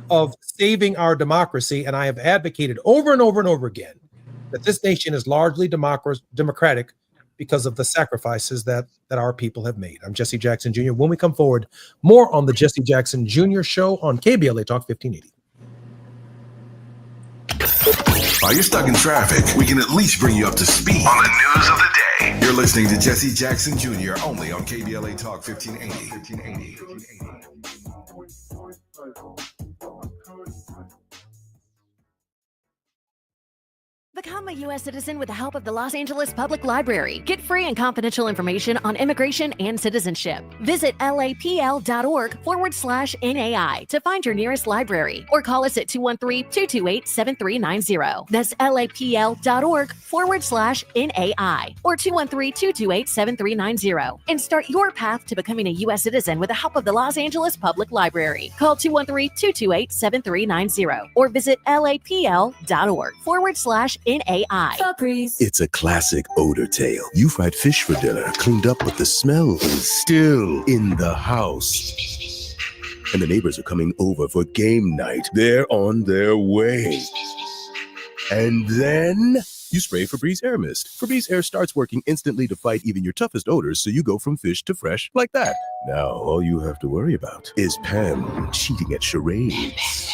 of saving our democracy. And I have advocated over and over and over again that this nation is largely democratic because of the sacrifices that our people have made. I'm Jesse Jackson Jr. When we come forward, more on the Jesse Jackson Jr. Show on KBLA Talk 1580. While you're stuck in traffic, we can at least bring you up to speed on the news of the day. You're listening to Jesse Jackson Jr. only on KBLA Talk 1580. Become a U.S. citizen with the help of the Los Angeles Public Library. Get free and confidential information on immigration and citizenship. Visit lapl.org/NAI to find your nearest library or call us at 213-228-7390. That's lapl.org/NAI or 213-228-7390 and start your path to becoming a U.S. citizen with the help of the Los Angeles Public Library. Call 213-228-7390 or visit lapl.org/NAI. It's a classic odor tale. You fried fish for dinner, cleaned up, but the smell is still in the house. And the neighbors are coming over for game night. They're on their way. And then you spray Febreze Air Mist. Febreze Air starts working instantly to fight even your toughest odors, so you go from fish to fresh like that. Now, all you have to worry about is Pam cheating at charades.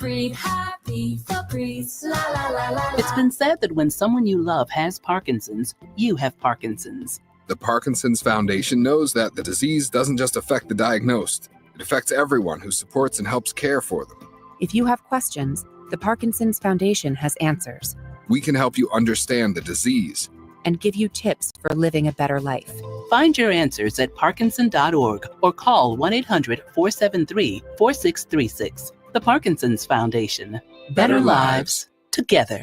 breathe, happy Febreze, la la la la. It's been said that when someone you love has Parkinson's, you have Parkinson's. The Parkinson's Foundation knows that the disease doesn't just affect the diagnosed. It affects everyone who supports and helps care for them. If you have questions, the Parkinson's Foundation has answers. We can help you understand the disease and give you tips for living a better life. Find your answers at parkinson.org or call 1-800-473-4636. The Parkinson's Foundation. Better lives together.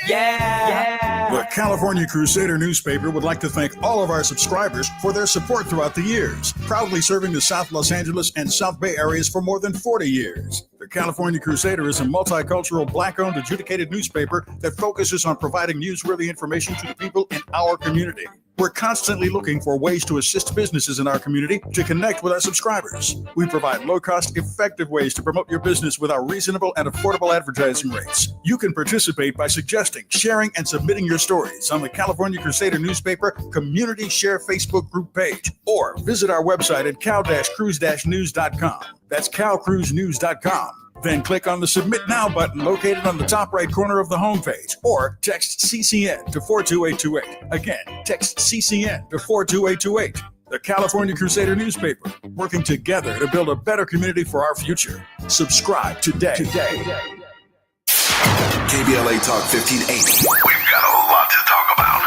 Yeah. The California Crusader newspaper would like to thank all of our subscribers for their support throughout the years, proudly serving the South Los Angeles and South Bay areas for more than 40 years. The California Crusader is a multicultural, Black-owned, adjudicated newspaper that focuses on providing newsworthy information to the people in our community. We're constantly looking for ways to assist businesses in our community to connect with our subscribers. We provide low-cost, effective ways to promote your business with our reasonable and affordable advertising rates. You can participate by suggesting, sharing, and submitting your stories on the California Crusader newspaper Community Share Facebook group page, or visit our website at cal-cruise-news.com. That's calcruisenews.com. Then click on the Submit Now button located on the top right corner of the homepage, or text CCN to 42828. Again, text CCN to 42828. The California Crusader newspaper, working together to build a better community for our future. Subscribe today. KBLA Talk 1580. We've got a lot to talk about.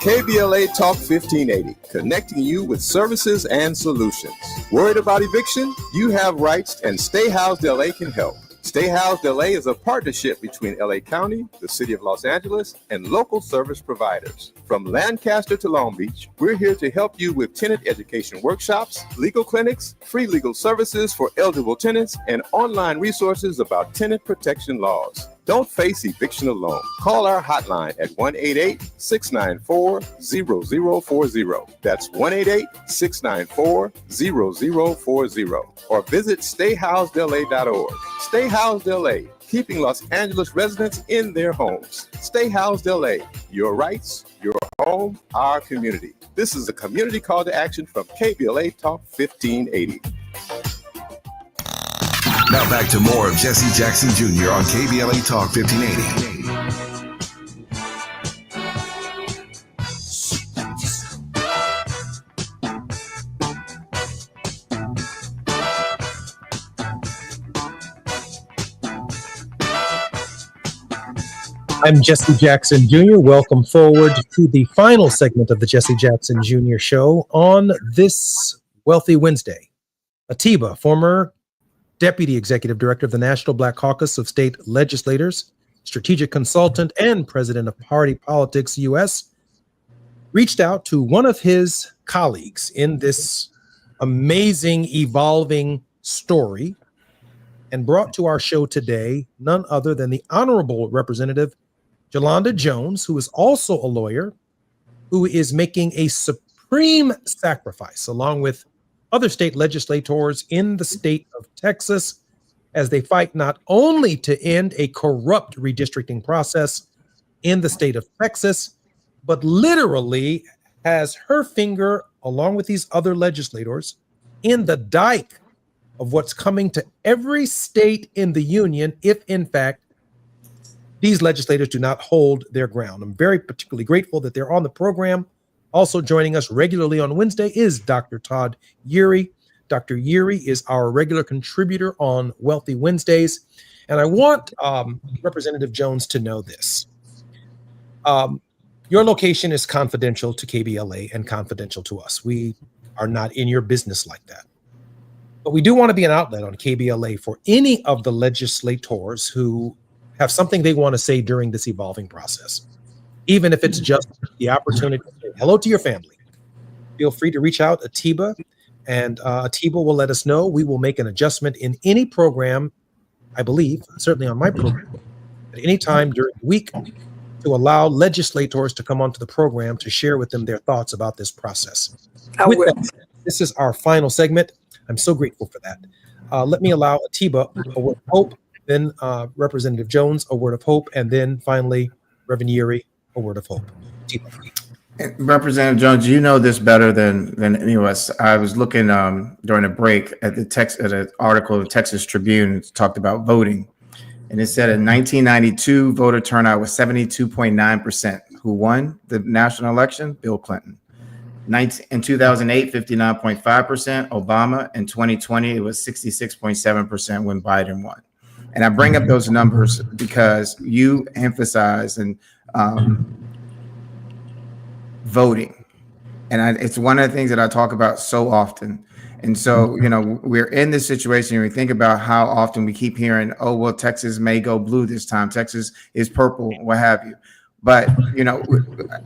KBLA Talk 1580, connecting you with services and solutions. Worried about eviction? You have rights, and Stay Housed LA can help. Stay Housed LA is a partnership between LA County, the City of Los Angeles, and local service providers. From Lancaster to Long Beach, we're here to help you with tenant education workshops, legal clinics, free legal services for eligible tenants, and online resources about tenant protection laws. Don't face eviction alone. Call our hotline at 1-888-694-0040. That's 1-888-694-0040. Or visit stayhousedla.org. Stay Housed LA, keeping Los Angeles residents in their homes. Stay Housed LA, your rights, your home, our community. This is a community call to action from KBLA Talk 1580. Now back to more of Jesse Jackson Jr. on KBLA Talk 1580. I'm Jesse Jackson Jr. Welcome forward to the final segment of the Jesse Jackson Jr. Show on this Wealthy Wednesday. Atiba, former Deputy Executive Director of the National Black Caucus of State Legislators, strategic consultant, and president of Party Politics US, reached out to one of his colleagues in this amazing, evolving story and brought to our show today none other than the Honorable Representative Yolanda Jones, who is also a lawyer, who is making a supreme sacrifice along with other state legislators in the state of Texas as they fight not only to end a corrupt redistricting process in the state of Texas, but literally has her finger, along with these other legislators, in the dike of what's coming to every state in the union if, in fact, these legislators do not hold their ground. I'm very particularly grateful that they're on the program. Also joining us regularly on Wednesday is Dr. Todd Yeary. Dr. Yeary is our regular contributor on Wealthy Wednesdays. And I want Representative Jones to know this. Your location is confidential to KBLA and confidential to us. We are not in your business like that. But we do want to be an outlet on KBLA for any of the legislators who have something they want to say during this evolving process. Even if it's just the opportunity to say hello to your family. Feel free to reach out, Atiba, and Atiba will let us know. We will make an adjustment in any program, I believe, certainly on my program, at any time during the week to allow legislators to come onto the program to share with them their thoughts about this process. With that, this is our final segment. I'm so grateful for that. Let me allow Atiba a word of hope, then Representative Jones a word of hope, and then finally Reverend Yeary a word of hope. Atiba. Representative Jones, you know this better than any of us. I was looking during a break at an article the Texas Tribune talked about voting, and it said in 1992 voter turnout was 72.9%. Who won the national election? Bill Clinton. In 2008, 59.5%. Obama. In 2020, it was 66.7% when Biden won. And I bring up those numbers because you emphasize and voting. And it's one of the things that I talk about so often. And so, we're in this situation and we think about how often we keep hearing, oh, well, Texas may go blue this time. Texas is purple, what have you. But,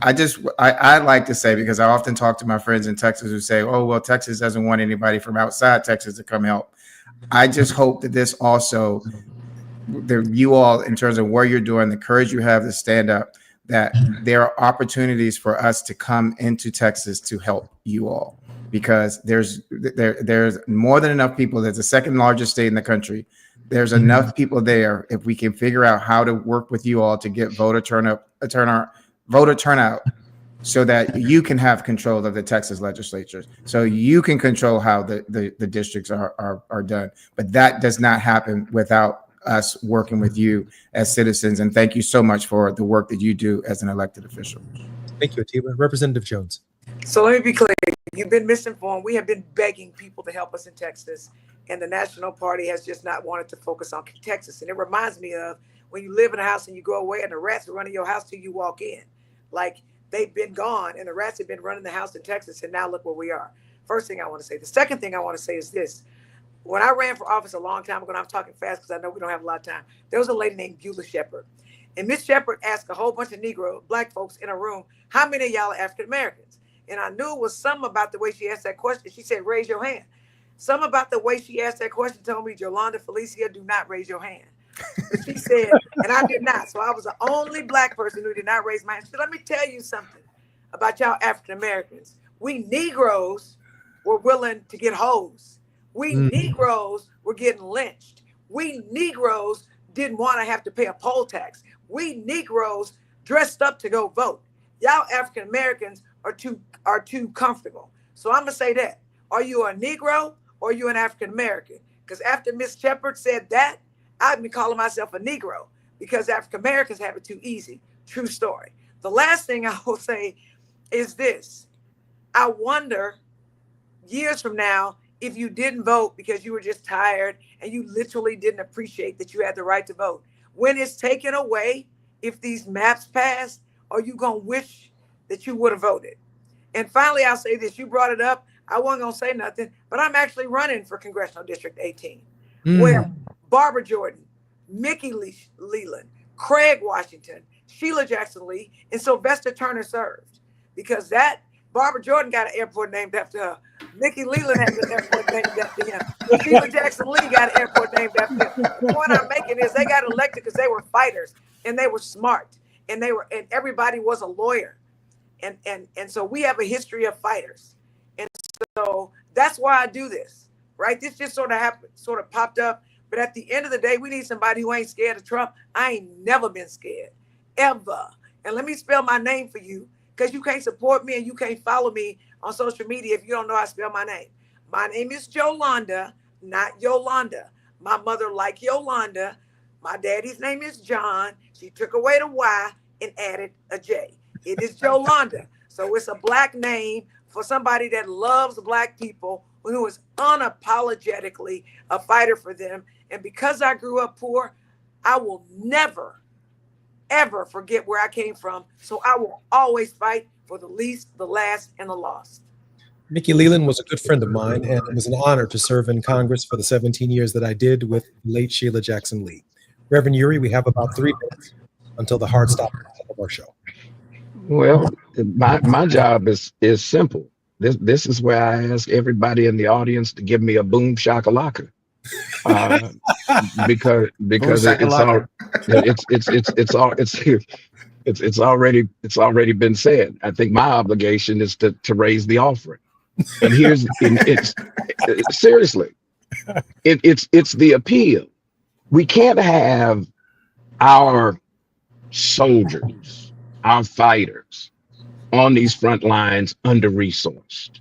I like to say, because I often talk to my friends in Texas who say, oh, well, Texas doesn't want anybody from outside Texas to come help. I just hope that this also, that you all, in terms of what you're doing, the courage you have to stand up, that there are opportunities for us to come into Texas to help you all, because there's more than enough people. There's the second largest state in the country. There's enough people there. If we can figure out how to work with you all to get voter turnout, so that you can have control of the Texas legislature, so you can control how the districts are done. But that does not happen without us working with you as citizens. And thank you so much for the work that you do as an elected official. Thank you, Atiba. Representative Jones. So let me be clear. You've been misinformed. We have been begging people to help us in Texas, and the National Party has just not wanted to focus on Texas. And it reminds me of when you live in a house and you go away and the rats are running your house till you walk in. Like, they've been gone and the rats have been running the house in Texas, and now look where we are. First thing I want to say. The second thing I want to say is this. When I ran for office a long time ago, and I'm talking fast because I know we don't have a lot of time, there was a lady named Beulah Shepherd. And Miss Shepherd asked a whole bunch of Negro, black folks in a room, how many of y'all are African Americans? And I knew it was something about the way she asked that question. She said, raise your hand. Something about the way she asked that question told me, Yolanda Felicia, do not raise your hand. But she said, and I did not. So I was the only black person who did not raise my hand. She said, let me tell you something about y'all African Americans. We Negroes were willing to get hosed. We Negroes were getting lynched. We Negroes didn't want to have to pay a poll tax. We Negroes dressed up to go vote. Y'all African Americans are too comfortable. So I'm gonna say that. Are you a Negro or are you an African American? Because after Miss Shepherd said that, I'd be calling myself a Negro, because African Americans have it too easy. True story. The last thing I will say is this. I wonder years from now, if you didn't vote because you were just tired and you literally didn't appreciate that you had the right to vote, when it's taken away, if these maps pass, are you going to wish that you would have voted? And finally, I'll say this. You brought it up. I wasn't going to say nothing, but I'm actually running for Congressional District 18, where Barbara Jordan, Mickey Leland, Craig Washington, Sheila Jackson Lee, and Sylvester Turner served. Because that Barbara Jordan got an airport named after her. Mickey Leland has an airport named after him. Sheila Jackson Lee got an airport named after him. The point I'm making is they got elected because they were fighters and they were smart and everybody was a lawyer. And so we have a history of fighters. And so that's why I do this, right? This just sort of happened, sort of popped up. But at the end of the day, we need somebody who ain't scared of Trump. I ain't never been scared, ever. And let me spell my name for you, because you can't support me and you can't follow me on social media if you don't know how to spell my name. My name is Jolanda, not Yolanda. My mother liked Yolanda. My daddy's name is John. She took away the Y and added a J. It is Jolanda. So it's a black name for somebody that loves black people, who is unapologetically a fighter for them. And because I grew up poor, I will never, ever forget where I came from. So I will always fight for the least, the last, and the lost. Mickey Leland was a good friend of mine, and it was an honor to serve in Congress for the 17 years that I did with late Sheila Jackson Lee. Reverend Uri, we have about 3 minutes until the hard stop of our show. Well, my job is simple. This is where I ask everybody in the audience to give me a boom shakalaka, because it's already been said. I think my obligation is to raise the offering. And seriously, it's the appeal. We can't have our soldiers, our fighters, on these front lines under-resourced.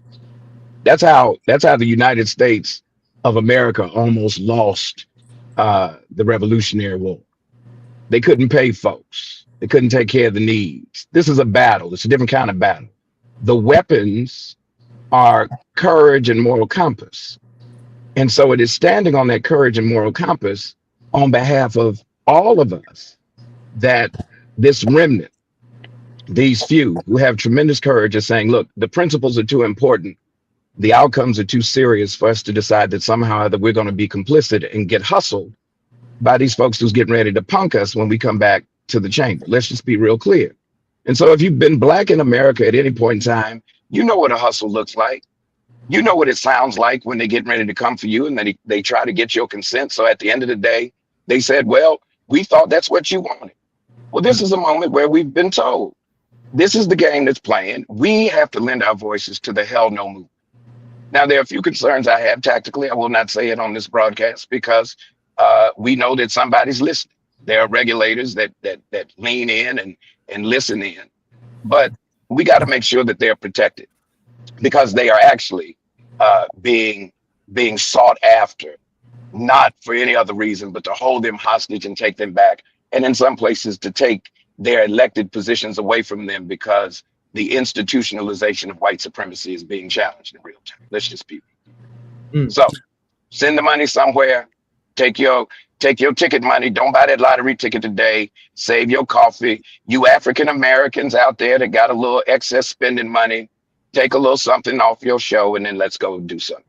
That's how the United States of America almost lost the Revolutionary War. They couldn't pay folks. They couldn't take care of the needs. This is a battle. It's a different kind of battle. The weapons are courage and moral compass. And so it is standing on that courage and moral compass on behalf of all of us that this remnant, these few who have tremendous courage, are saying, look, the principles are too important. The outcomes are too serious for us to decide that somehow that we're going to be complicit and get hustled by these folks who's getting ready to punk us when we come back to the chamber. Let's just be real clear. And so if you've been Black in America at any point in time, you know what a hustle looks like. You know what it sounds like when they're getting ready to come for you and then they try to get your consent. So at the end of the day, they said, well, we thought that's what you wanted. Well, this is a moment where we've been told this is the game that's playing. We have to lend our voices to the hell no movement. Now, there are a few concerns I have tactically. I will not say it on this broadcast because we know that somebody's listening. There are regulators that lean in and listen in. But we got to make sure that they're protected because they are actually being sought after, not for any other reason, but to hold them hostage and take them back. And in some places to take their elected positions away from them because the institutionalization of white supremacy is being challenged in real time. Let's just be. So send the money somewhere. Take your ticket money. Don't buy that lottery ticket today. Save your coffee. You African Americans out there that got a little excess spending money, take a little something off your show and then let's go do something.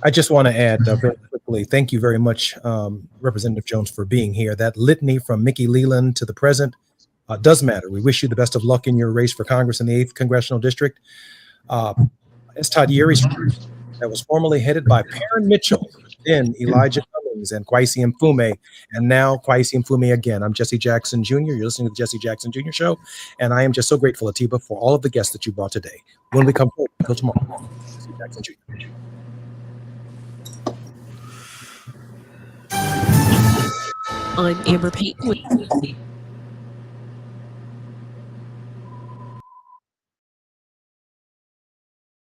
I just want to add very quickly, thank you very much, Representative Jones, for being here. That litany from Mickey Leland to the present does matter. We wish you the best of luck in your race for Congress in the 8th Congressional District. It's Todd Yerry's that was formerly headed by Perrin Mitchell, then Elijah Cummings and Kwesi Mfume, and now Kwesi Mfume again. I'm Jesse Jackson Jr. You're listening to the Jesse Jackson Jr. Show, and I am just so grateful, Atiba, for all of the guests that you brought today. When we come forward, until tomorrow, Jesse Jackson Jr. I'm Amber Payton.